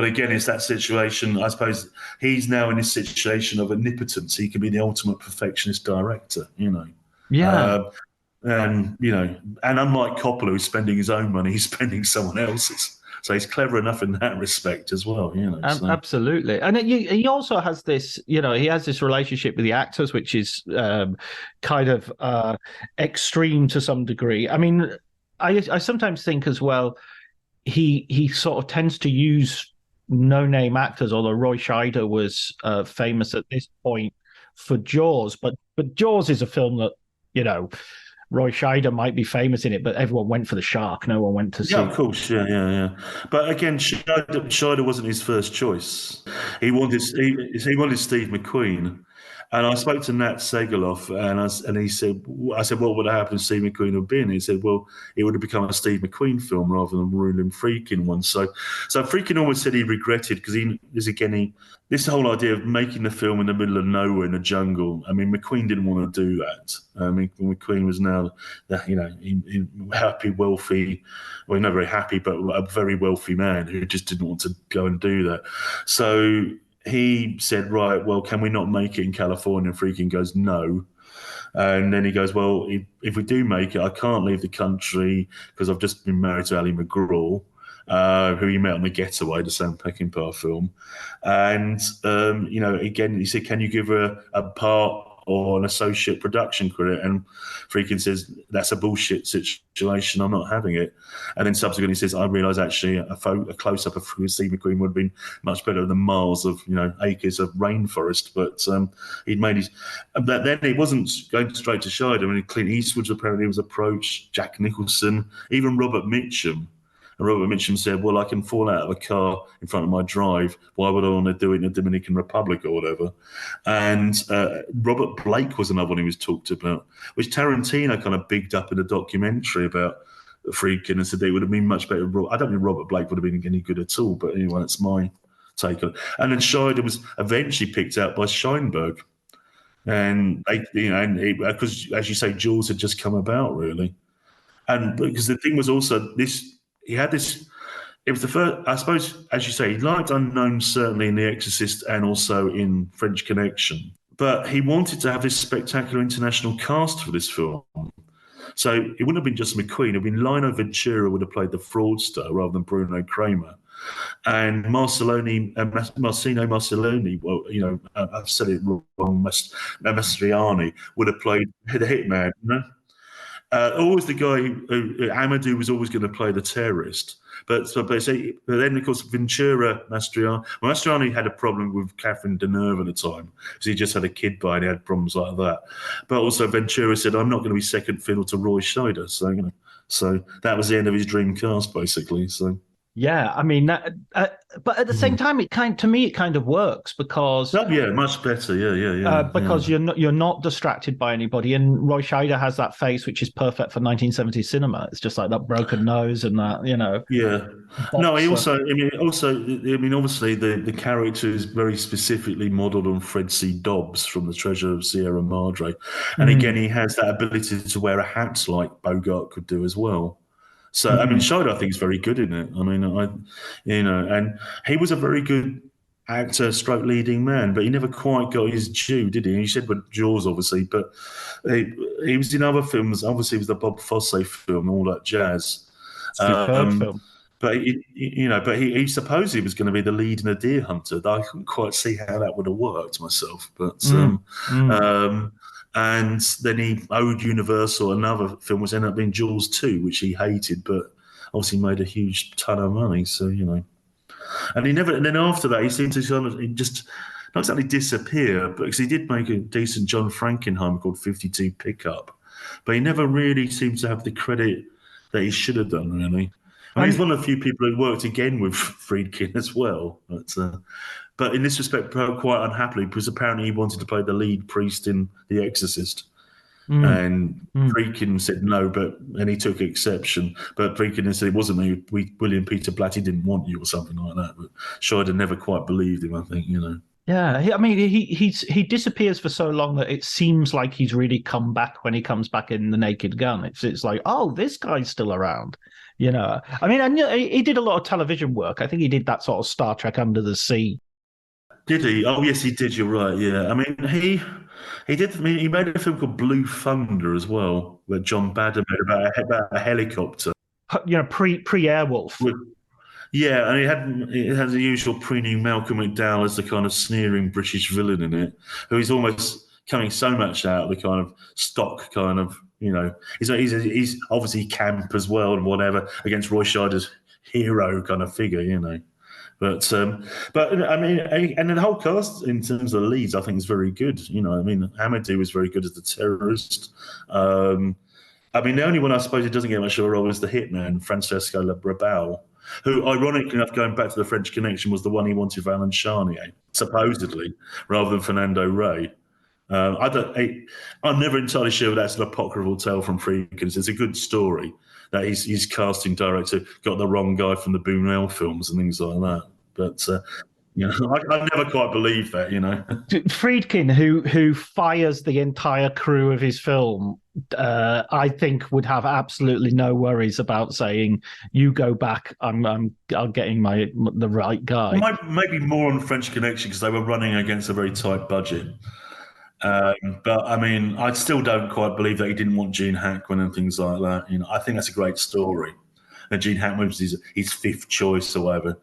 again, it's that situation. I suppose he's now in this situation of omnipotence. He can be the ultimate perfectionist director, Yeah. And unlike Coppola, who's spending his own money, he's spending someone else's. So he's clever enough in that respect as well, So. Absolutely. And he also has this, he has this relationship with the actors, which is kind of extreme to some degree. I mean, I sometimes think as well, he sort of tends to use no-name actors, although Roy Scheider was famous at this point for Jaws, but Jaws is a film that, Roy Scheider might be famous in it, but everyone went for the shark. No one went to see. Yeah, of course, yeah. But again, Scheider wasn't his first choice. He wanted Steve McQueen, And I spoke to Nat Segaloff, and he said, I said, what would have happened if Steve McQueen had been? He said, well, it would have become a Steve McQueen film rather than William Friedkin one. So Friedkin always said he regretted because this whole idea of making the film in the middle of nowhere in a jungle. I mean, McQueen didn't want to do that. I mean, McQueen was now, happy, wealthy, well, not very happy, but a very wealthy man who just didn't want to go and do that. So he said, right, well, can we not make it in California? And Friedkin goes, no. And then he goes, well, if we do make it, I can't leave the country because I've just been married to Ali McGraw, who he met on The Getaway, the Sam Peckinpah film. And, again, he said, can you give her a part or an associate production credit? And Friedkin says, that's a bullshit situation. I'm not having it. And then subsequently he says, I realise actually a close-up of Steve McQueen would have been much better than miles of, acres of rainforest. But he'd made his... But then it wasn't going straight to Scheide. I mean, Clint Eastwood apparently was approached, Jack Nicholson, even Robert Mitchum. And Robert Mitchum said, well, I can fall out of a car in front of my drive. Why would I want to do it in the Dominican Republic or whatever? And Robert Blake was another one he was talked about, which Tarantino kind of bigged up in a documentary about Friedkin and said it would have been much better. I don't think Robert Blake would have been any good at all, but anyway, that's my take on it. And then Scheide was eventually picked out by Scheinberg. And because, as you say, Jaws had just come about, really. And because the thing was also this... He had this. It was the first, I suppose, as you say, he liked unknown certainly in The Exorcist and also in French Connection. But he wanted to have this spectacular international cast for this film. So it wouldn't have been just McQueen. It would have been Lino Ventura would have played the fraudster rather than Bruno Kramer. And Marcino Marcelloni, well, I've said it wrong, Mastroianni would have played the hitman, always the guy who Amadou was always going to play the terrorist. But then, of course, Mastroianni had a problem with Catherine Deneuve at the time because he just had a kid by and he had problems like that. But also Ventura said, I'm not going to be second fiddle to Roy Scheider. So that was the end of his dream cast, basically. So. Yeah, I mean, but at the same time, it kind of works because much better, yeah. Because you're not distracted by anybody, and Roy Scheider has that face which is perfect for 1970s cinema. It's just like that broken nose and that, Yeah. No, he also, obviously the character is very specifically modelled on Fred C. Dobbs from The Treasure of Sierra Madre, and again, he has that ability to wear a hat like Bogart could do as well. So, I mean, Scheider, I think, is very good in it. I mean, and he was a very good actor, stroke leading man, but he never quite got his due, did he? He said with Jaws, obviously, but he was in other films. Obviously, it was the Bob Fosse film, all that jazz. Superb film. But he supposedly was going to be the lead in A Deer Hunter. I couldn't quite see how that would have worked myself, but. And then he owed Universal another film, which ended up being Jaws 2, which he hated, but obviously made a huge ton of money. So, And he never. And then after that, he seemed to just not exactly disappear, but because he did make a decent John Frankenheimer called 52 Pickup, but he never really seemed to have the credit that he should have done, really. I mean, he's one of the few people who worked again with Friedkin as well. But in this respect, quite unhappily, because apparently he wanted to play the lead priest in The Exorcist. And Friedkin said no, and he took exception. But Friedkin said it wasn't me. William Peter Blatty didn't want you or something like that. But Scheider never quite believed him, I think, Yeah, I mean, he disappears for so long that it seems like he's really come back when he comes back in The Naked Gun. It's like, oh, this guy's still around. I mean, I knew he did a lot of television work. I think he did that sort of Star Trek Under the Sea. Did he? Oh, yes, he did. You're right. Yeah. I mean, he did. I mean, he made a film called Blue Thunder as well, where John Badham made about a helicopter. Pre-Airwolf. Yeah, and it had the usual preening Malcolm McDowell as the kind of sneering British villain in it, who is almost coming so much out of the kind of stock kind of, he's obviously camp as well and whatever against Roy Scheider's hero kind of figure, But I mean, and the whole cast in terms of the leads, I think is very good. I mean, Amadou was very good as the terrorist. I mean, the only one I suppose who doesn't get much of a role is the hitman, Francesco Rabal, who, ironically enough, going back to the French Connection, was the one he wanted for Alan Charnier, supposedly, rather than Fernando Rey. I'm never entirely sure that's an apocryphal tale from Friedkin. It's a good story that his casting director got the wrong guy from the Buñuel films and things like that. But I never quite believed that. Friedkin, who fires the entire crew of his film, I think would have absolutely no worries about saying, "You go back. I'm getting the right guy." Well, maybe more on French Connection because they were running against a very tight budget. But I mean, I still don't quite believe that he didn't want Gene Hackman and things like that. I think that's a great story. And Gene Hackman was his fifth choice or whatever.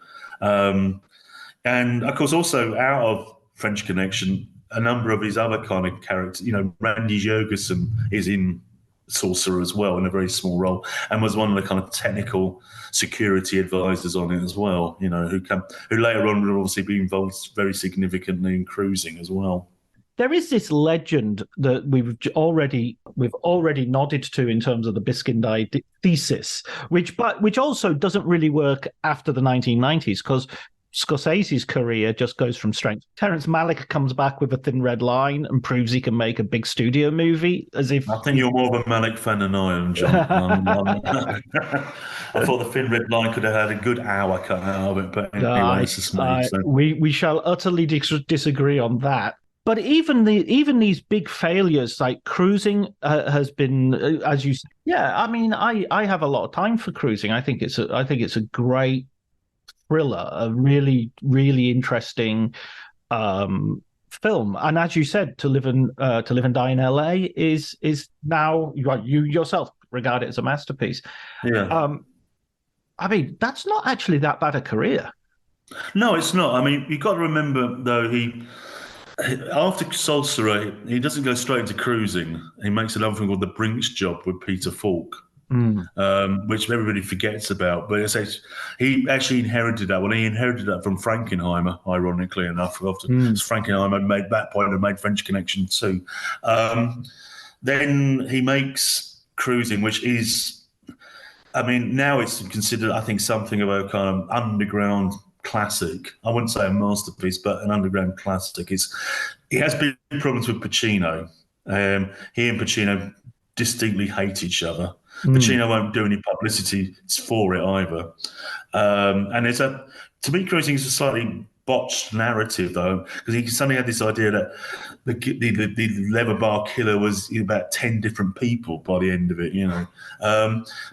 And of course, also out of French Connection, a number of his other kind of characters, Randy Jurgensen is in Sorcerer as well in a very small role, and was one of the kind of technical security advisors on it as well. Who later on would obviously be involved very significantly in cruising as well. There is this legend that we've already nodded to in terms of the Biskind thesis, which also doesn't really work after the 1990s because Scorsese's career just goes from strength. Terrence Malick comes back with A Thin Red Line and proves he can make a big studio movie. As if I think you're more of a Malick fan than I am, John. I thought The Thin Red Line could have had a good hour cut out of it, but anyway, it's just me. So. We shall utterly disagree on that. But even these big failures like Cruising has been, as you said, yeah. I mean, I have a lot of time for Cruising. I think it's a great thriller, a really really interesting film. And as you said, To Live and Die in L.A. is now you yourself regard it as a masterpiece. Yeah. I mean, that's not actually that bad a career. No, it's not. I mean, you've got to remember though after Sorcerer, he doesn't go straight into Cruising. He makes another thing called The Brink's Job with Peter Falk, which everybody forgets about. But he actually inherited that one. He inherited that from Frankenheimer, ironically enough. After Frankenheimer made that point and made French Connection too. Then he makes Cruising, which is, I mean, now it's considered, I think, something of a kind of underground classic. I wouldn't say a masterpiece, but an underground classic. He has big problems with Pacino. He and Pacino distinctly hate each other. Pacino won't do any publicity for it either. And to me, Cruising is a slightly botched narrative though, because he suddenly had this idea that the leather bar killer was about 10 different people by the end of it,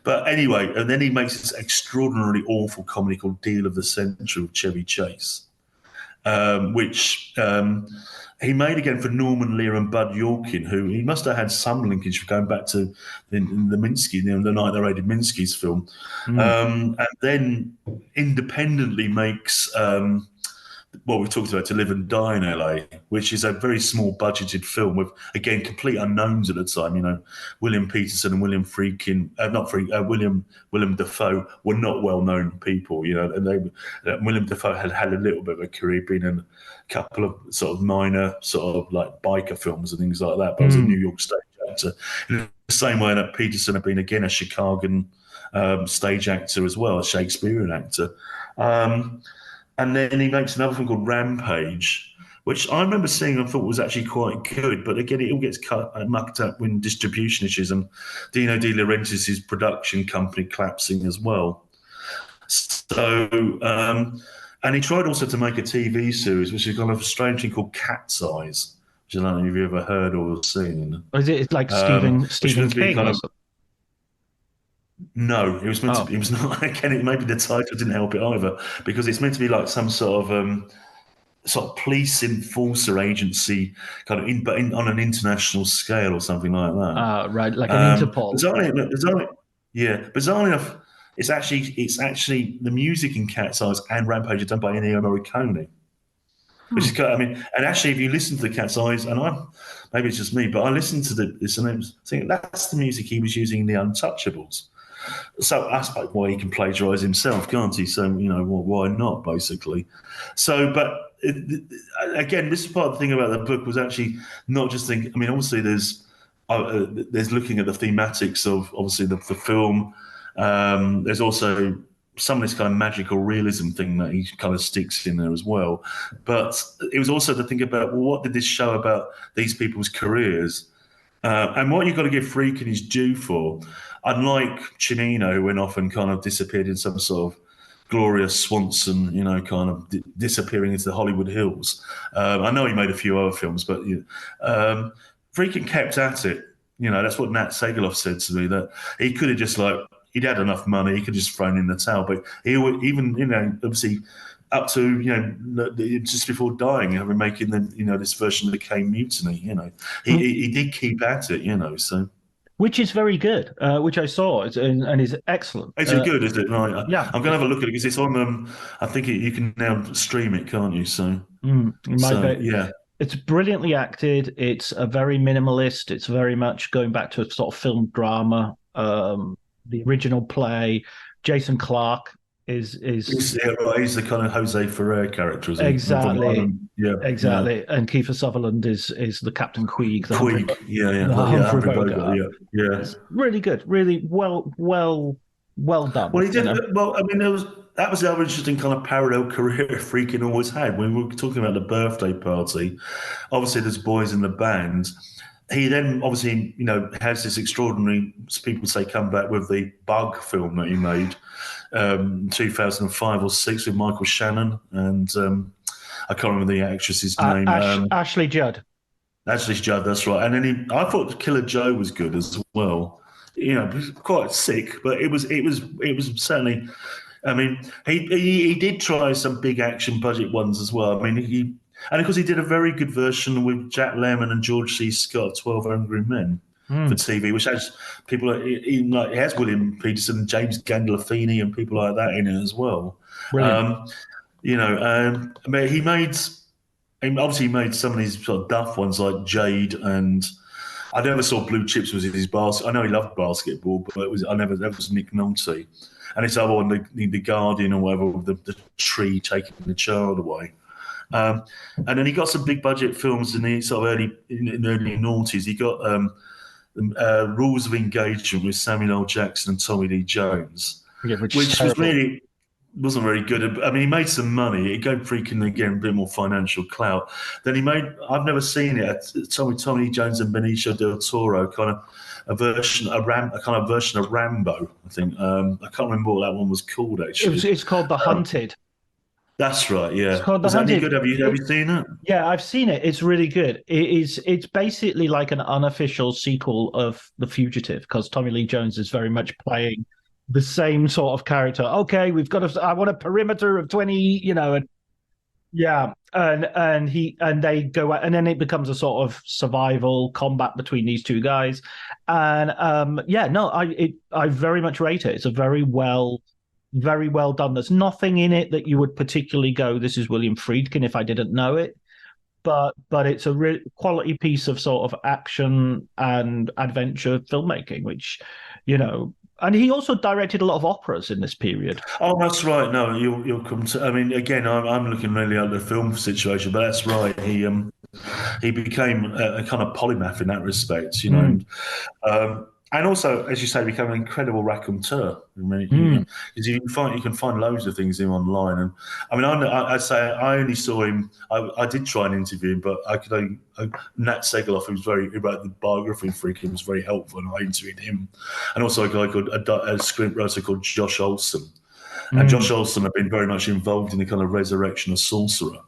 But anyway, and then he makes this extraordinarily awful comedy called Deal of the Century with Chevy Chase, which he made again for Norman Lear and Bud Yorkin, who he must have had some linkage going back to the Minsky, the night they raided Minsky's film. And then independently makes what we've talked about, To Live and Die in LA, which is a very small budgeted film with, again, complete unknowns at the time. William Peterson and William Friedkin, William Dafoe were not well-known people, and William Dafoe had a little bit of a career, being in a couple of sort of minor sort of like biker films and things like that, but was a New York stage actor. In the same way that Peterson had been, again, a Chicagoan stage actor as well, a Shakespearean actor. And then he makes another film called Rampage, which I remember seeing and thought was actually quite good. But again, it all gets cut and mucked up with distribution issues, and Dino De Laurentiis' production company collapsing as well. So, and he tried also to make a TV series, which is kind of a strange thing called Cat's Eyes, which I don't know if you've ever heard or seen. Or is it like Stephen King? Kind of, no, it was meant to be. It was not. Again, maybe the title didn't help it either, because it's meant to be like some sort of police enforcer agency, kind of, on an international scale or something like that. Right, like an Interpol. Bizarrely enough, it's actually the music in Cat's Eyes and Rampage are done by Ennio Morricone. Which is, I mean, and actually, if you listen to the Cat's Eyes, and maybe it's just me, but I listened to this and I was thinking that's the music he was using in The Untouchables. So that's like why he can plagiarise himself, can't he? So, why not, basically? So, but again, this is part of the thing about the book was actually not just think. I mean, obviously, there's looking at the thematics of obviously the film. There's also some of this kind of magical realism thing that he kind of sticks in there as well. But it was also to think about, well, what did this show about these people's careers? And what you've got to give Friedkin his due for, unlike Cimino, who went off and kind of disappeared in some sort of Gloria Swanson, kind of disappearing into the Hollywood hills. I know he made a few other films, but Friedkin kept at it. That's what Nat Segeloff said to me, that he could have just he'd had enough money, he could have just thrown in the towel. But he would even, obviously up to, just before dying, making this version of the Caine Mutiny, he did keep at it, so. Which is very good, which I saw, and is excellent. Is it good, is it? Right. Yeah. I'm going to have a look at it because it's on, I think you can now stream it, can't you? So, yeah. It's brilliantly acted. It's a very minimalist. It's very much going back to a sort of film drama. The original play, Jason Clarke is he's the kind of Jose Ferrer character, isn't exactly. Yeah, exactly. Yeah. And Kiefer Sutherland is the Captain Queeg. The Humphrey Bogart. Yeah. It's really good. Really well done. Well, he did. Well, I mean, that was the other interesting kind of parallel career Friedkin always had. When we were talking about the birthday party, obviously there's boys in the band. He then obviously, has this extraordinary, people say, comeback with the Bug film that he made, 2005 or 6 with Michael Shannon and I can't remember the actress's name. Ashley Judd. Ashley Judd, that's right. And then I thought Killer Joe was good as well. Quite sick, but it was certainly. I mean, he did try some big action budget ones as well. I mean, and of course, he did a very good version with Jack Lemmon and George C. Scott, 12 Angry Men, for TV, which has people it has William Peterson, James Gandolfini, and people like that in it as well. Brilliant. I mean, he obviously made some of these sort of duff ones like Jade, and I never saw Blue Chips was in his basket. I know he loved basketball, but that was Nick Nolte. And it's other one, the Guardian or whatever, with the tree taking the child away. And then he got some big budget films in the sort of early noughties. He got Rules of Engagement with Samuel L. Jackson and Tommy Lee Jones, which wasn't very good. I mean, he made some money. He gave Friedkin again a bit more financial clout. Then he made, I've never seen it, Tommy Lee Jones and Benicio del Toro, kind of a version of Rambo, I think. I can't remember what that one was called, actually. It's called The Hunted. That's right, yeah. It's called The Hunted. Good? Have you seen it? Yeah, I've seen it. It's really good. It's basically like an unofficial sequel of The Fugitive, because Tommy Lee Jones is very much playing the same sort of character. Okay, I want a perimeter of 20, and they go out, and then it becomes a sort of survival combat between these two guys. And I very much rate it. It's a very well done. There's nothing in it that you would particularly go, this is William Friedkin, if I didn't know it. But it's a real quality piece of sort of action and adventure filmmaking, which, and he also directed a lot of operas in this period. Oh, that's right. No, you'll come to. I mean, again, I'm looking really at the film situation, but that's right. He became a kind of polymath in that respect, and also, as you say, became an incredible raconteur. I mean, because you can find loads of things in him online. And I mean, I'd say I only saw him. I did try and interview him, but Nat Segeloff, who wrote the biography of Friedkin, was very helpful, and I interviewed him. And also a guy called a scriptwriter called Josh Olson. And Josh Olson had been very much involved in the kind of resurrection of Sorcerer.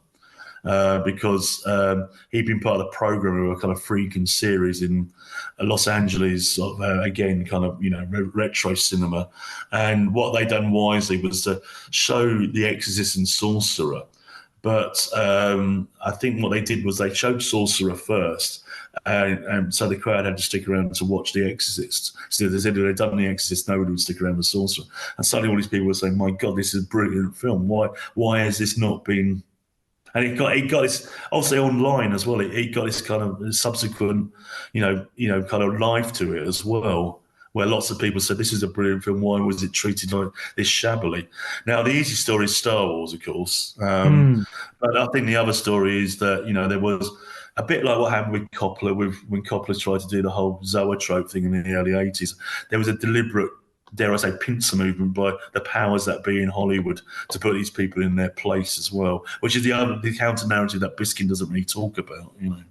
Because he'd been part of the program of a kind of Friedkin series in Los Angeles, again, kind of, retro cinema. And what they done wisely was to show The Exorcist and Sorcerer. But I think what they did was they showed Sorcerer first. And so the crowd had to stick around to watch The Exorcist. So they said if they'd done The Exorcist, nobody would stick around with Sorcerer. And suddenly all these people were saying, my God, this is a brilliant film. Why has this not been... And it got this obviously online as well. It got this kind of subsequent, kind of life to it as well, where lots of people said this is a brilliant film. Why was it treated like this shabbily? Now the easy story is Star Wars, of course, but I think the other story is that there was a bit like what happened with Coppola, when Coppola tried to do the whole zoetrope thing in the early 80s. There was a deliberate dare I say, pincer movement by the powers that be in Hollywood to put these people in their place as well, which is the counter narrative that Biskin doesn't really talk about, you know.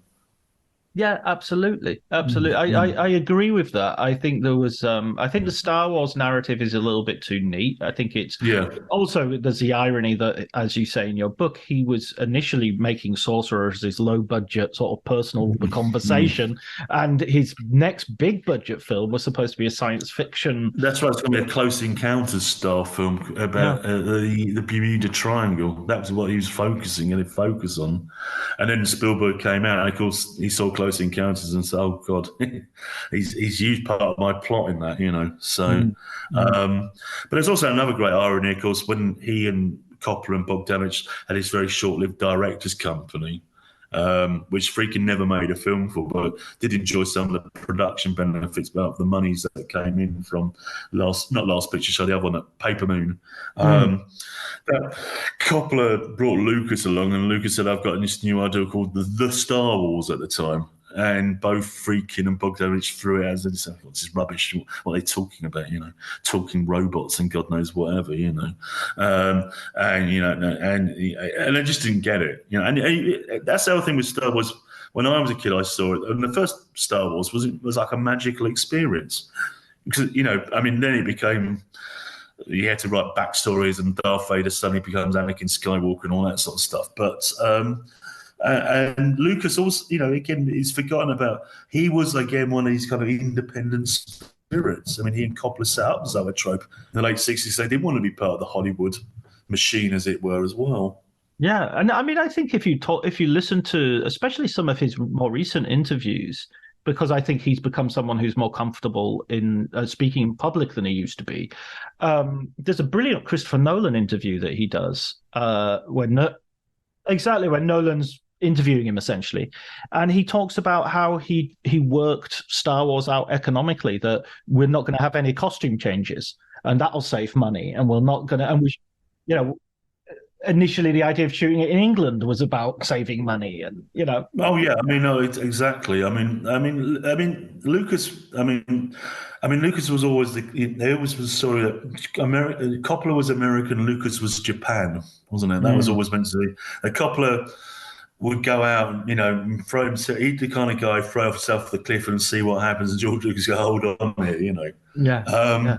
Yeah, absolutely, absolutely. Mm, I mm. agree with that. I think there was I think the Star Wars narrative is a little bit too neat. I think it's Yeah. also there's the irony that, as you say in your book, he was initially making Sorcerer as his low budget sort of personal Mm. conversation, and his next big budget film was supposed to be a science fiction. That's right. It's going to be a Close Encounters style film Yeah. about the Bermuda Triangle. That was what he was focusing and focus on. And then Spielberg came out, and of course he saw Close Encounters and said, "Oh God, he's used part of my plot in that," you know. So, Mm, mm, but there's also another great irony, of course, when he and Coppola and Bogdanovich had this very short-lived directors' company, which Friedkin never made a film for, but did enjoy some of the production benefits about the monies that came in from not Last Picture Show, the other one, Paper Moon. mm. But Coppola brought Lucas along, and Lucas said, "I've got this new idea called the Star Wars" at the time. And both Friedkin and Bogdanovich threw it as this is rubbish. What are they talking about? You know, talking robots and God knows whatever. You know, and you know, and I just didn't get it. You know, and that's the other thing with Star Wars. When I was a kid, I saw it, and the first Star Wars was like a magical experience because you know, I mean, then it became. You had to write backstories, and Darth Vader suddenly becomes Anakin Skywalker and all that sort of stuff. But and Lucas also, you know, again, is forgotten about. He was again one of these kind of independent spirits. I mean, he and Coppola set up Zoetrope in the late '60s. They didn't want to be part of the Hollywood machine, as it were, as well. Yeah, and I mean, I think if you listen to especially some of his more recent interviews, because I think he's become someone who's more comfortable in speaking in public than he used to be. There's a brilliant Christopher Nolan interview that he does when Nolan's interviewing him essentially, and he talks about how he worked Star Wars out economically, that we're not going to have any costume changes, and that'll save money, and we're not going to, and we, you know, initially the idea of shooting it in England was about saving money, and you know. Oh yeah, I mean, no, exactly. Lucas. Lucas was always there was sort of Coppola was American, Lucas was Japan, wasn't it? That was Mm, always meant to be. A Coppola would go out, and, you know, throw himself. He'd the kind of guy throw himself off the cliff and see what happens, and George Lucas go, "Hold on here," you know. yeah, yeah, Um,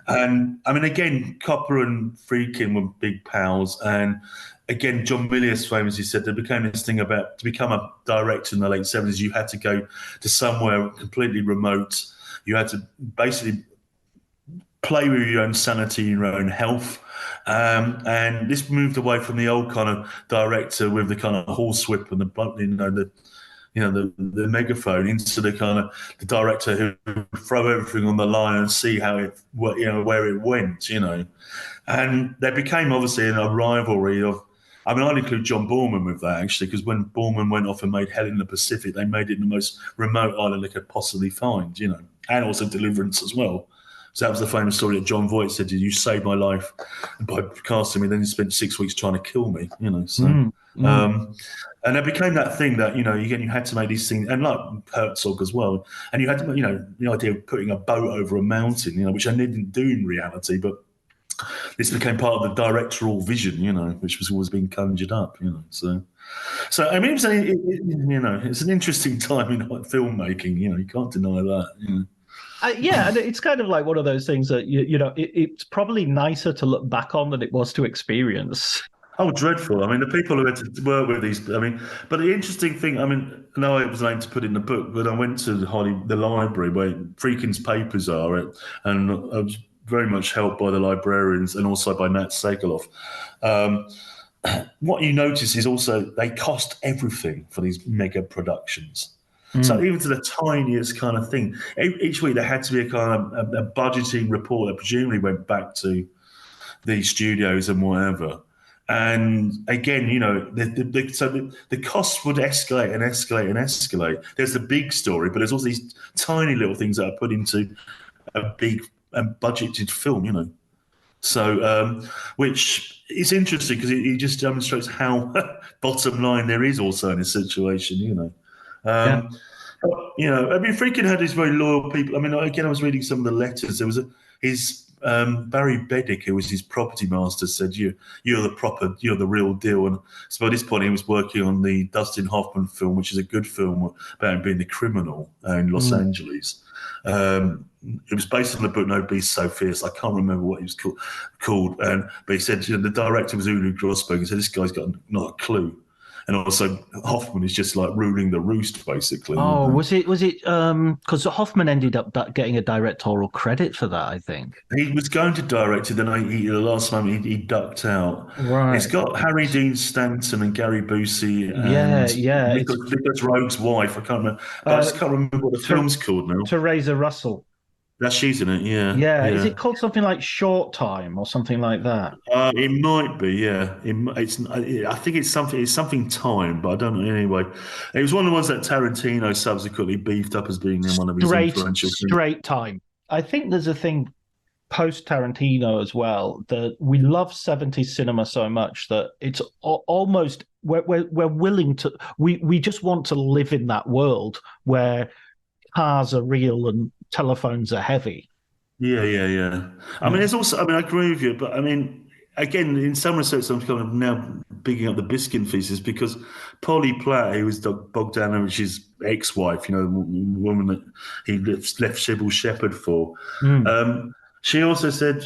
and I mean, again, Coppola and Friedkin were big pals. And again, John Milius famously said there became this thing about to become a director in the late '70s, you had to go to somewhere completely remote. You had to basically play with your own sanity, your own health. And this moved away from the old kind of director with the kind of horsewhip and the megaphone into the kind of the director who would throw everything on the line and see how it, where it went, you know. And there became obviously a rivalry of. I mean, I'd include John Borman with that actually, because when Borman went off and made Hell in the Pacific, they made it in the most remote island they could possibly find, you know, and also Deliverance as well. So that was the famous story that John Voight said, "You saved my life by casting me. Then you spent 6 weeks trying to kill me." You know, so mm, mm. and it became that thing that, you know, again, you had to make these things, and like Herzog as well, and you had to, you know, the idea of putting a boat over a mountain, you know, which I didn't do in reality, but this became part of the directorial vision, you know, which was always being conjured up, you know. So I mean, you know, it's an interesting time in filmmaking. You know, you can't deny that. You know. Yeah, and it's kind of like one of those things that it's probably nicer to look back on than it was to experience. Oh, dreadful. I mean, the people who had to work with these, I mean, but the interesting thing, I mean, no, I was aimed to put in the book, but I went to the library where Friedkin's papers are, and I was very much helped by the librarians and also by Nat Segaloff. What you notice is also they cost everything for these mega productions. So Mm, even to the tiniest kind of thing, each week there had to be a kind of a budgeting report that presumably went back to the studios and whatever. And again, you know, the costs would escalate and escalate and escalate. There's the big story, but there's also these tiny little things that are put into a big and budgeted film, you know. So, which is interesting because it just demonstrates how bottom line there is also in a situation, you know. yeah. Um, you know, I mean, Friedkin had these very loyal people. I mean, again, I was reading some of the letters. There was his Barry Beddick, who was his property master, said, you're the real deal. And so by this point, he was working on the Dustin Hoffman film, which is a good film about him being the criminal in Los Angeles. It was based on the book No Beast So Fierce. I can't remember what he was called. But he said, the director was Ulu Grosberg. He said, this guy's got not a clue. And also, Hoffman is just like ruling the roost, basically. Oh, was it? Because Hoffman ended up getting a directorial credit for that, I think. He was going to direct it, then at the last moment he ducked out. Right. It's got Harry Dean Stanton and Gary Busey and Nicholas Rogue's wife. I can't remember. I just can't remember what the film's called now. Teresa Russell. She's in it, yeah. Yeah. Is it called something like Short Time or something like that? It might be, yeah. I think it's something time, but I don't know. Anyway, it was one of the ones that Tarantino subsequently beefed up as being one of his influential films. Straight Time. I think there's a thing post Tarantino as well that we love 70s cinema so much that it's almost we're willing to we just want to live in that world where cars are real and telephones are heavy. Yeah. I mean, there's also, I agree with you, but I mean, again, in some respects, I'm kind of now bigging up the Biskin thesis because Polly Platt, who was Bogdanovich's ex-wife, the woman that he left Sybil Shepherd for, she also said,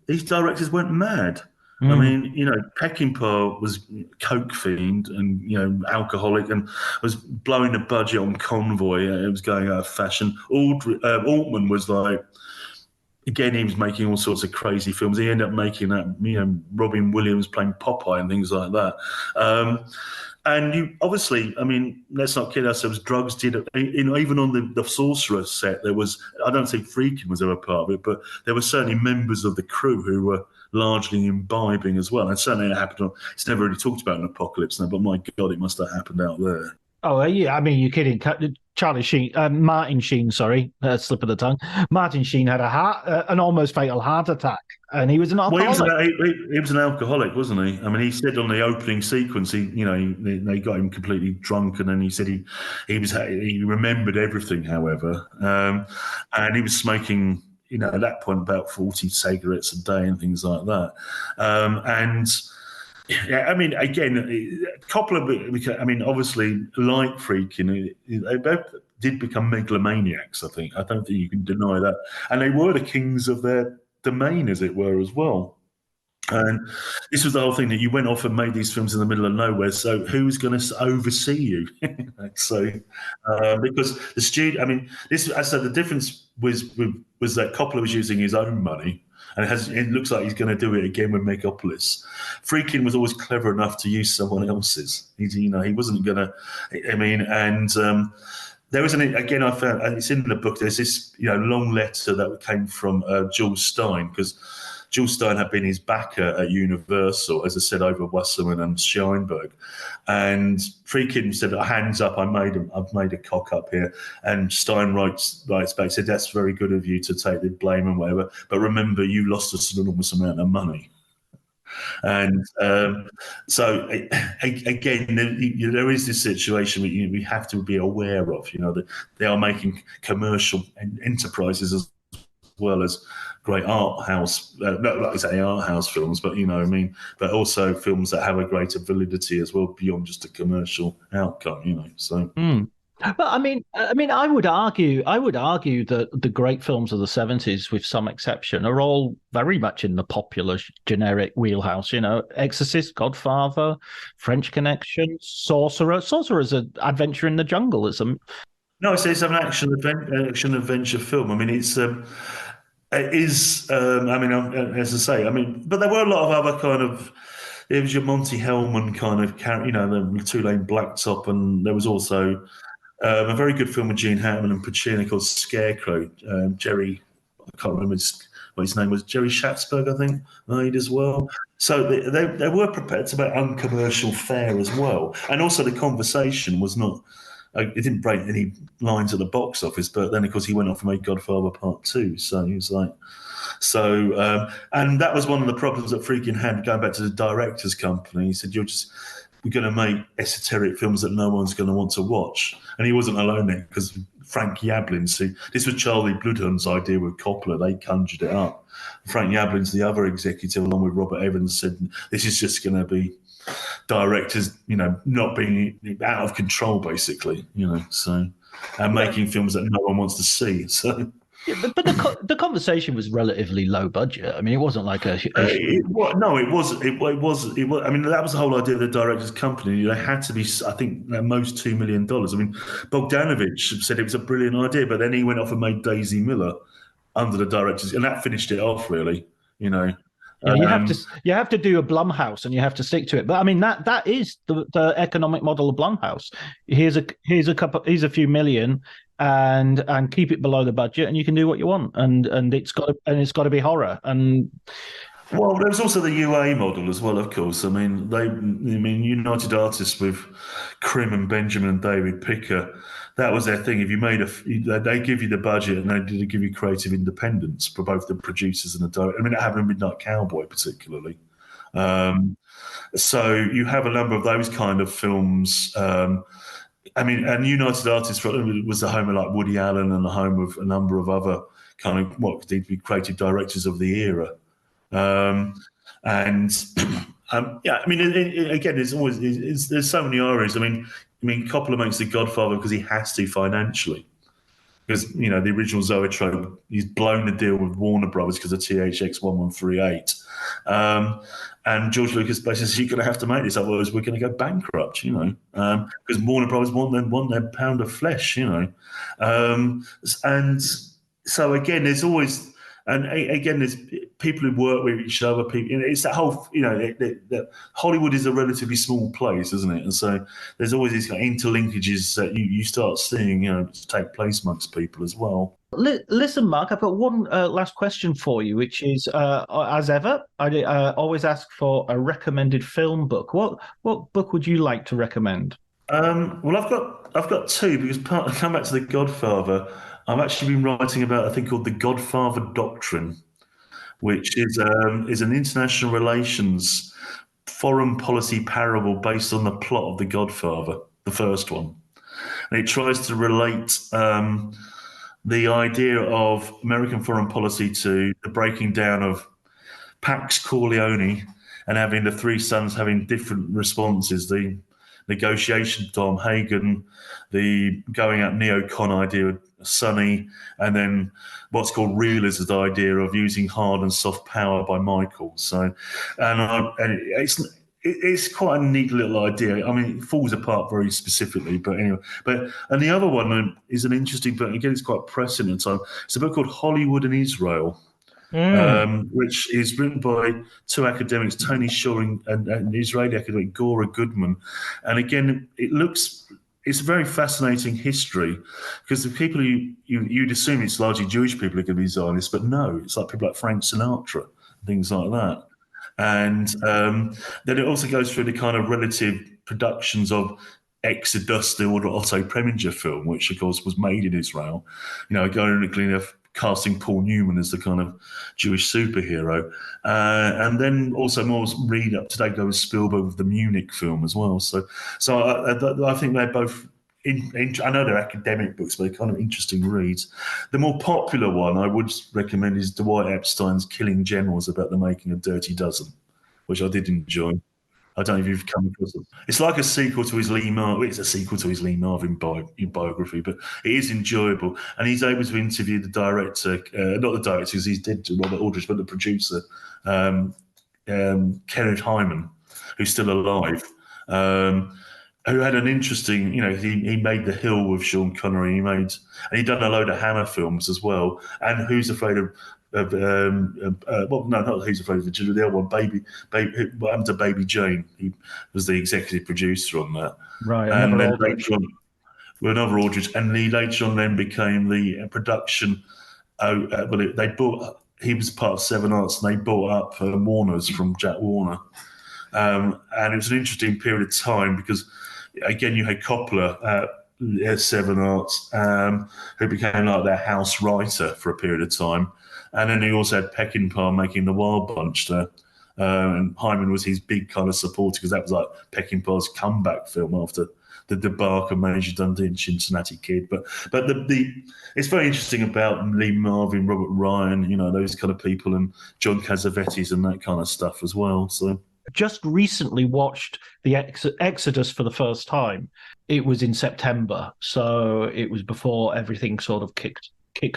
these directors went mad. I mean, Peckinpah was coke fiend and, alcoholic and was blowing the budget on Convoy. It was going out of fashion. Altman was like, again, he was making all sorts of crazy films. He ended up making that, Robin Williams playing Popeye and things like that. And you obviously, I mean, let's not kid ourselves. Drugs did, even on the Sorcerer set, there was. I don't think Friedkin was ever part of it, but there were certainly members of the crew who were largely imbibing as well. And certainly it happened. It's never really talked about in Apocalypse now, but my God, it must have happened out there. Oh, yeah. I mean, you're kidding. Martin Sheen, sorry, slip of the tongue. Martin Sheen had an almost fatal heart attack, and he was an alcoholic. Well, he was an alcoholic, wasn't he? I mean, he said on the opening sequence, they got him completely drunk, and then he said he remembered everything, however, and he was smoking, at that point about 40 cigarettes a day and things like that, and. Yeah, I mean, again, Coppola, I mean, obviously, like Friedkin, they both did become megalomaniacs, I think. I don't think you can deny that. And they were the kings of their domain, as it were, as well. And this was the whole thing that you went off and made these films in the middle of nowhere. So who's going to oversee you? Because the studio, I mean, I said the difference was that Coppola was using his own money. And it looks like he's going to do it again with Megapolis. Friedkin was always clever enough to use someone else's. He wasn't going to. I mean, and there was again. I found, and it's in the book. There's this long letter that came from Jules Stein, because Jules Stein had been his backer at Universal, as I said, over Wasserman and Scheinberg. And Friedkin said, hands up, I've made a cock up here. And Stein writes back, said, that's very good of you to take the blame and whatever. But remember, you lost us an enormous amount of money. And so, again, there is this situation that we have to be aware of, that they are making commercial enterprises as well as great art house, not like I say art house films, but but also films that have a greater validity as well beyond just a commercial outcome, So. But I mean, I would argue that the great films of the 70s, with some exception, are all very much in the popular generic wheelhouse. Exorcist, Godfather, French Connection, Sorcerer. Sorcerer is an adventure in the jungle. It's an action adventure film. I mean, it is. I mean, as I say, but there were a lot of other kind of. It was your Monty Hellman kind of character, the two-lane blacktop, and there was also a very good film with Gene Hackman and Pacino called Scarecrow. Jerry, I can't remember what his name was. Jerry Schatzberg, I think, made as well. So they were prepared to make uncommercial fare as well, and also the conversation was not. It didn't break any lines at the box office, but then of course he went off and made Godfather Part 2. So he was like, and that was one of the problems that Friedkin had going back to the director's company. He said, we're going to make esoteric films that no one's going to want to watch. And he wasn't alone there, because Frank Yablin's, this was Charlie Bloodhound's idea with Coppola. They conjured it up. Frank Yablin's, the other executive, along with Robert Evans, said this is just going to be directors, not being out of control, basically, so, and making films that no one wants to see. So. Yeah, but the conversation was relatively low budget. I mean, it wasn't like it was. I mean, that was the whole idea of the director's company. They had to be, I think, at most $2 million. I mean, Bogdanovich said it was a brilliant idea, but then he went off and made Daisy Miller under the directors, and that finished it off, really. Yeah, you have to do a Blumhouse, and you have to stick to it. But I mean, that is the economic model of Blumhouse. Here's a few million, and keep it below the budget, and you can do what you want, and it's got to be horror. And well, there's also the UA model as well, of course. I mean, United Artists with Krim and Benjamin and David Picker. That was their thing. If you made they give you the budget, and they did give you creative independence for both the producers and the director. I mean, it happened in Midnight Cowboy, particularly. So you have a number of those kind of films. I mean, and United Artists was the home of like Woody Allen, and the home of a number of other kind of what could be creative directors of the era. Yeah, I mean, again, there's so many areas. I mean, Coppola makes The Godfather because he has to financially, because the original Zoetrope, he's blown the deal with Warner Brothers because of THX 1138, and George Lucas basically says, you're going to have to make this, otherwise we're going to go bankrupt, because Warner Brothers want their pound of flesh, and so again, there's always. And again, there's people who work with each other. People, it's that whole, Hollywood is a relatively small place, isn't it? And so there's always these kind of interlinkages that you start seeing, take place amongst people as well. Listen, Mark, I've got one last question for you, which is, as ever, I always ask for a recommended film book. What book would you like to recommend? Well, I've got two, because come back to The Godfather. I've actually been writing about a thing called the Godfather Doctrine, which is an international relations foreign policy parable based on the plot of The Godfather, the first one. And it tries to relate the idea of American foreign policy to the breaking down of Pax Corleone, and having the three sons having different responses. The negotiation, Tom Hagen, the going out neocon idea of Sonny, and then what's called realism, the idea of using hard and soft power by Michael. So, and it's quite a neat little idea. I mean, it falls apart very specifically, but anyway. And the other one is an interesting book. Again, it's quite pressing at the time. It's a book called Hollywood and Israel. Which is written by two academics, Tony Shaw and an Israeli academic, Gora Goodman. And again, it's a very fascinating history, because the people you'd assume it's largely Jewish people who are going to be Zionists, but no, it's like people like Frank Sinatra, things like that. And then it also goes through the kind of relative productions of Exodus, the Otto Preminger film, which of course was made in Israel. Ironically casting Paul Newman as the kind of Jewish superhero. And then also more read up to date go with Spielberg with the Munich film as well. So I think they're both, I know they're academic books, but they're kind of interesting reads. The more popular one I would recommend is Dwight Epstein's Killing Generals, about the making of Dirty Dozen, which I did enjoy. I don't know if you've come across it. It's like a sequel to his Lee Marvin. It's a sequel to his Lee Marvin biography, but it is enjoyable. And he's able to interview the director, not the director, because he's dead to Robert Aldrich, but the producer, Kenneth Hyman, who's still alive, who had an interesting, he made The Hill with Sean Connery. And he'd done a load of Hammer films as well. And Who's Afraid of not Who's Afraid of the Children, the other one, Baby, what happened to Baby Jane? He was the executive producer on that. Right, and then later on, another Aldrich, and he later on then became the production. He was part of Seven Arts, and they bought up Warner's from Jack Warner, and it was an interesting period of time, because again you had Coppola at Seven Arts, who became like their house writer for a period of time. And then he also had Peckinpah making The Wild Bunch there. And Hyman was his big kind of supporter because that was like Peckinpah's comeback film after the debacle of Major Dundee and Cincinnati Kid. But the it's very interesting about Lee Marvin, Robert Ryan, those kind of people, and John Cassavetes and that kind of stuff as well. So just recently watched the Exodus for the first time. It was in September, so it was before everything sort of kicked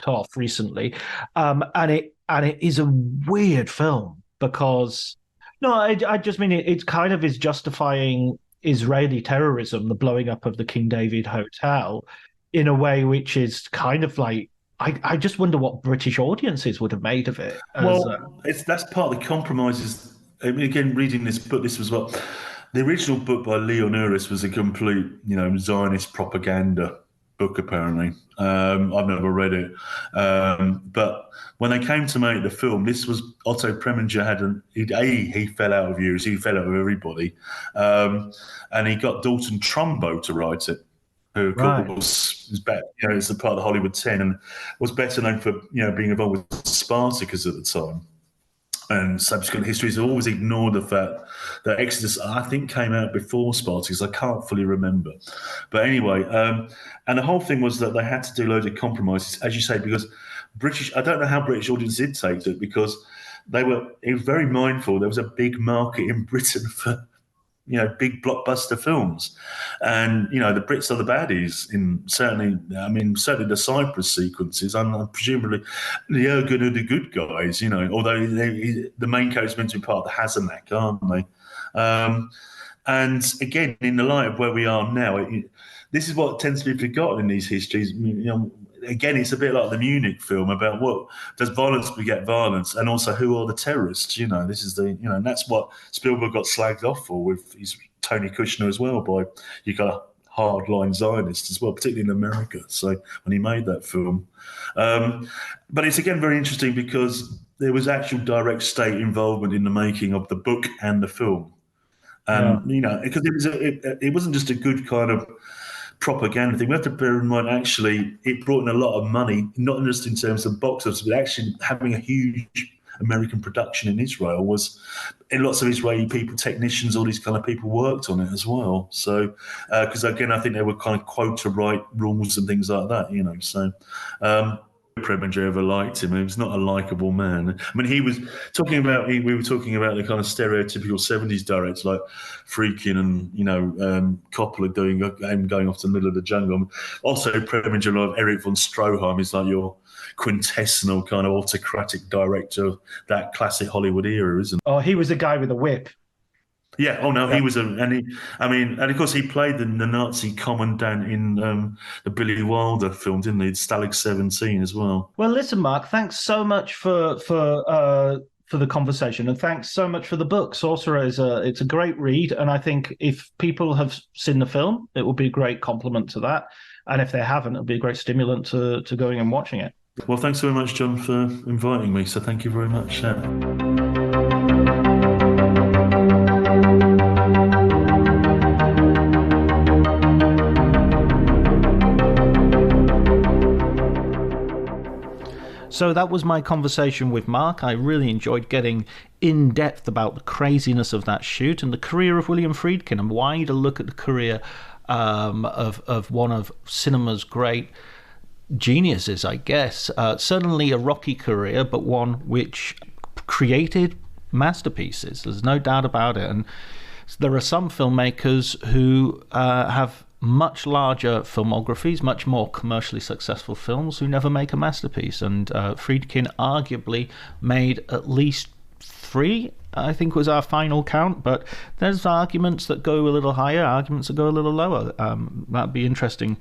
off recently, and it is a weird film because I just mean it kind of is justifying Israeli terrorism, the blowing up of the King David Hotel, in a way which is kind of like I just wonder what British audiences would have made of it. That's part of the compromises. I mean, again, reading this book, this was what the original book by Leon Uris was a complete, Zionist propaganda book. Apparently, I've never read it, but when they came to make the film, this was Otto Preminger he fell out of views, he fell out of everybody, and he got Dalton Trumbo to write it, who of course is back, is a part of the Hollywood 10 and was better known for being involved with Spartacus at the time. And subsequent histories have always ignored the fact that Exodus, I think, came out before Spartacus. I can't fully remember. But anyway, and the whole thing was that they had to do loads of compromises, as you say, because I don't know how British audiences did take to it, because they were very mindful. There was a big market in Britain for big blockbuster films, and the Brits are the baddies certainly the Cyprus sequences, and presumably the Ergun are the good guys, although the main characters meant to be part of the Hazanak, aren't they? And again, in the light of where we are now, this is what tends to be forgotten in these histories. Again, it's a bit like the Munich film about what does violence beget violence, and also who are the terrorists. This is and that's what Spielberg got slagged off for with his Tony Kushner as well. You got a hardline Zionist as well, particularly in America. So when he made that film, but it's again very interesting because there was actual direct state involvement in the making of the book and the film, and because it wasn't just a good kind of propaganda thing. We have to bear in mind, actually, it brought in a lot of money, not just in terms of box office, but actually having a huge American production in Israel was, and lots of Israeli people, technicians, all these kind of people worked on it as well. So, because again, I think they were kind of quota right rules and things like that, So, Preminger ever liked him. He was not a likable man. I mean, he was talking about. We were talking about the kind of stereotypical 70s directors like Friedkin and Coppola going off to the middle of the jungle. Also, Preminger, like Erich von Stroheim, is like your quintessential kind of autocratic director of that classic Hollywood era, isn't it? Oh, he was the guy with the whip. Yeah. Oh no, he was and of course he played the Nazi commandant in the Billy Wilder film, didn't he? Stalag 17 as well. Well, listen, Mark, thanks so much for the conversation, and thanks so much for the book. Sorcerer it's a great read, and I think if people have seen the film, it will be a great compliment to that, and if they haven't, it'll be a great stimulant to going and watching it. Well, thanks very much, John, for inviting me. So thank you very much. So that was my conversation with Mark. I really enjoyed getting in depth about the craziness of that shoot and the career of William Friedkin, and wider look at the career of one of cinema's great geniuses, I guess. Certainly a rocky career, but one which created masterpieces. There's no doubt about it. And there are some filmmakers who have much larger filmographies, much more commercially successful films, who never make a masterpiece. And Friedkin arguably made at least 3, I think was our final count, but there's arguments that go a little higher, arguments that go a little lower. That'd be interesting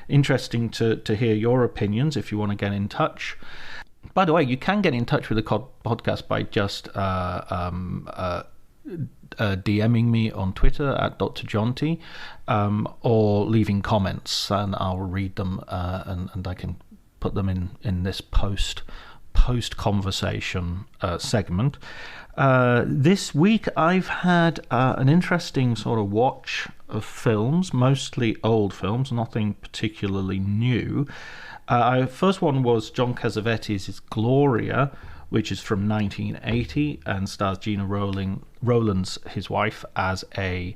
to hear your opinions if you want to get in touch. By the way, you can get in touch with the podcast by just DMing me on Twitter at Dr. Jonty, or leaving comments, and I'll read them and I can put them in this post conversation segment. This week I've had an interesting sort of watch of films, mostly old films, nothing particularly new. First one was John Cassavetes' Gloria, which is from 1980 and stars Gina Rowlands, his wife, as a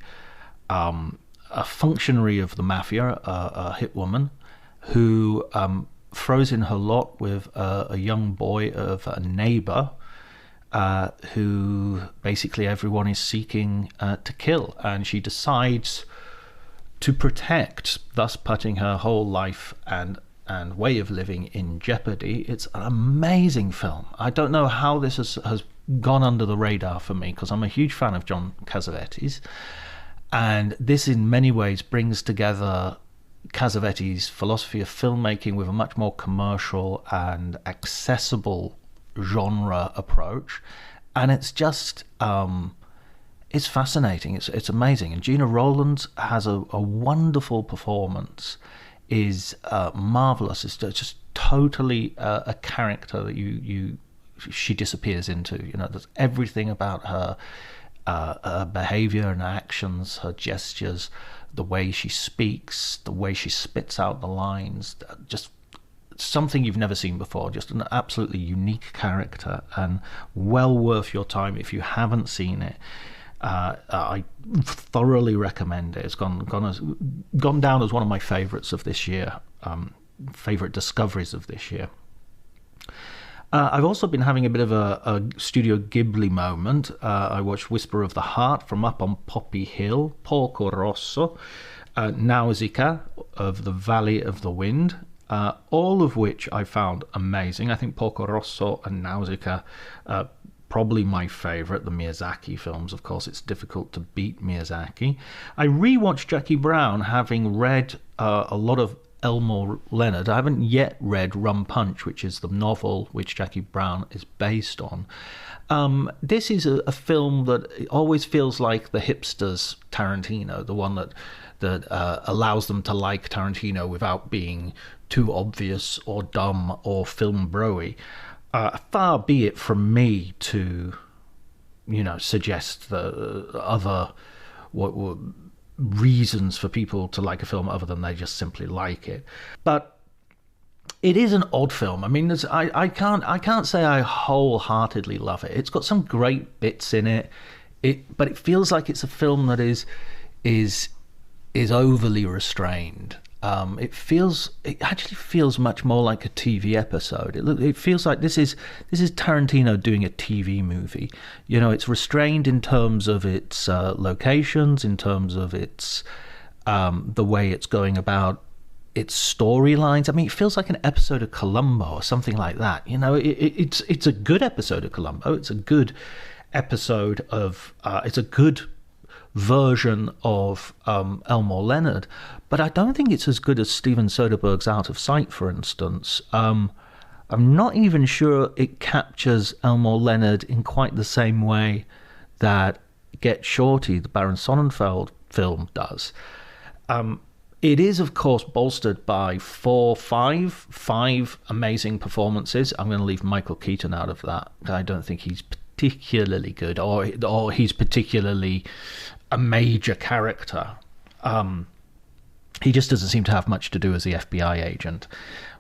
functionary of the mafia, a hit woman, who throws in her lot with a young boy of a neighbor who basically everyone is seeking to kill, and she decides to protect, thus putting her whole life and way of living in jeopardy. It's an amazing film. I don't know how this has gone under the radar for me, because I'm a huge fan of John Cassavetes, and this in many ways brings together Cassavetes' philosophy of filmmaking with a much more commercial and accessible genre approach, and it's just it's fascinating. It's amazing, and Gina Rowlands has a wonderful performance. Is marvelous. It's just totally a character that she disappears into. You know, there's everything about her behavior and actions, her gestures, the way she speaks, the way she spits out the lines, just something you've never seen before. Just an absolutely unique character, and well worth your time if you haven't seen it. I thoroughly recommend it. It's gone down as one of my favourites of this year, favourite discoveries of this year. I've also been having a bit of a Studio Ghibli moment. I watched Whisper of the Heart from Up on Poppy Hill, Porco Rosso, Nausicaa of the Valley of the Wind, all of which I found amazing. I think Porco Rosso and Nausicaa probably my favourite. The Miyazaki films, of course, it's difficult to beat Miyazaki. I rewatched Jackie Brown, having read a lot of Elmore Leonard. I haven't yet read Rum Punch, which is the novel which Jackie Brown is based on. This is a film that always feels like the hipsters Tarantino, the one that allows them to like Tarantino without being too obvious or dumb or film bro-y. Far be it from me to, suggest the other reasons for people to like a film other than they just simply like it. But it is an odd film. I mean, I can't say I wholeheartedly love it. It's got some great bits in it. But it feels like it's a film that is overly restrained. It actually feels much more like a TV episode. It feels like this is Tarantino doing a TV movie. It's restrained in terms of its locations, in terms of its the way it's going about its storylines. I mean, it feels like an episode of Columbo or something like that. It's a good episode of Columbo. It's a good episode of it's a good version of Elmore Leonard, but I don't think it's as good as Steven Soderbergh's Out of Sight, for instance. I'm not even sure it captures Elmore Leonard in quite the same way that Get Shorty, the Baron Sonnenfeld film, does. It is, of course, bolstered by five amazing performances. I'm going to leave Michael Keaton out of that. I don't think he's particularly good, or he's particularly a major character. He just doesn't seem to have much to do as the FBI agent.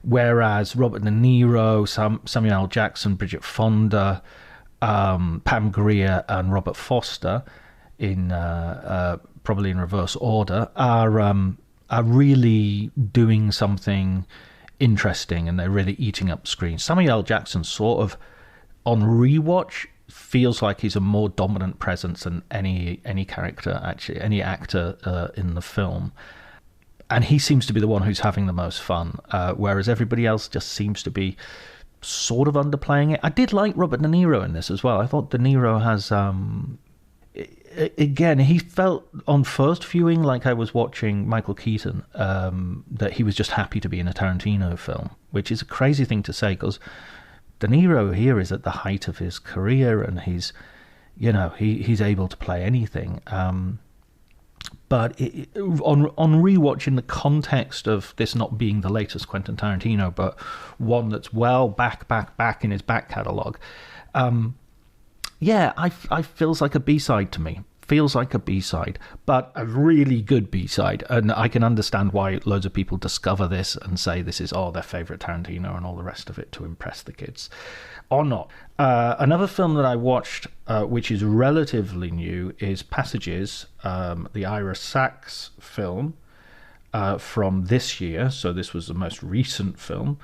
Whereas Robert De Niro, Samuel L. Jackson, Bridget Fonda, Pam Grier, and Robert Foster, in probably in reverse order, are really doing something interesting, and they're really eating up screen. Samuel L. Jackson sort of, on rewatch, feels like he's a more dominant presence than any character, actually, any actor in the film. And he seems to be the one who's having the most fun, whereas everybody else just seems to be sort of underplaying it. I did like Robert De Niro in this as well. I thought De Niro has... again, he felt on first viewing like I was watching Michael Keaton, that he was just happy to be in a Tarantino film, which is a crazy thing to say, because De Niro here is at the height of his career, and he's able to play anything. But on rewatch, in the context of this not being the latest Quentin Tarantino, but one that's well back in his back catalogue, I feels like a B-side to me. feels like a B-side, but a really good B-side. And I can understand why loads of people discover this and say this is their favorite Tarantino and all the rest of it to impress the kids, or not. Another film that I watched, which is relatively new, is Passages, the Ira Sachs film from this year. So this was the most recent film.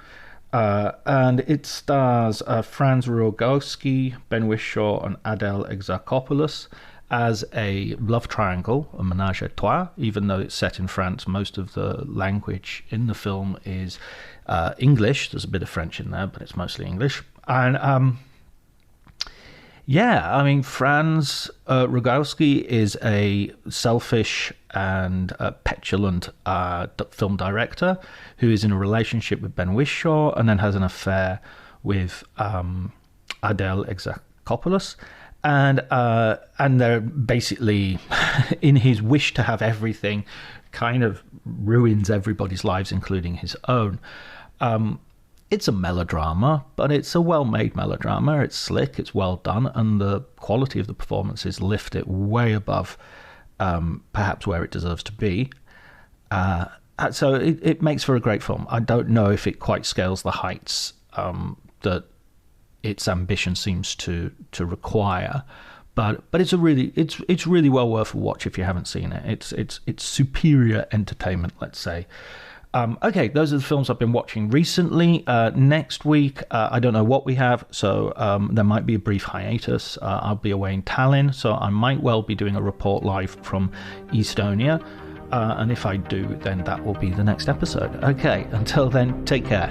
And it stars Franz Rogowski, Ben Whishaw, and Adele Exarchopoulos as a love triangle, a ménage à trois. Even though it's set in France, most of the language in the film is English. There's a bit of French in there, but it's mostly English. And Franz Rogowski is a selfish and petulant film director who is in a relationship with Ben Whishaw and then has an affair with Adele Exarchopoulos. And they're basically, in his wish to have everything, kind of ruins everybody's lives, including his own. It's a melodrama, but it's a well-made melodrama. It's slick, it's well done, and the quality of the performances lift it way above perhaps where it deserves to be. So it makes for a great film. I don't know if it quite scales the heights that its ambition seems to require, but it's really well worth a watch if you haven't seen it. It's superior entertainment, let's say. Okay, those are the films I've been watching recently. Next week, I don't know what we have, so there might be a brief hiatus. I'll be away in Tallinn, so I might well be doing a report live from Estonia. And if I do, then that will be the next episode. Okay, until then, take care.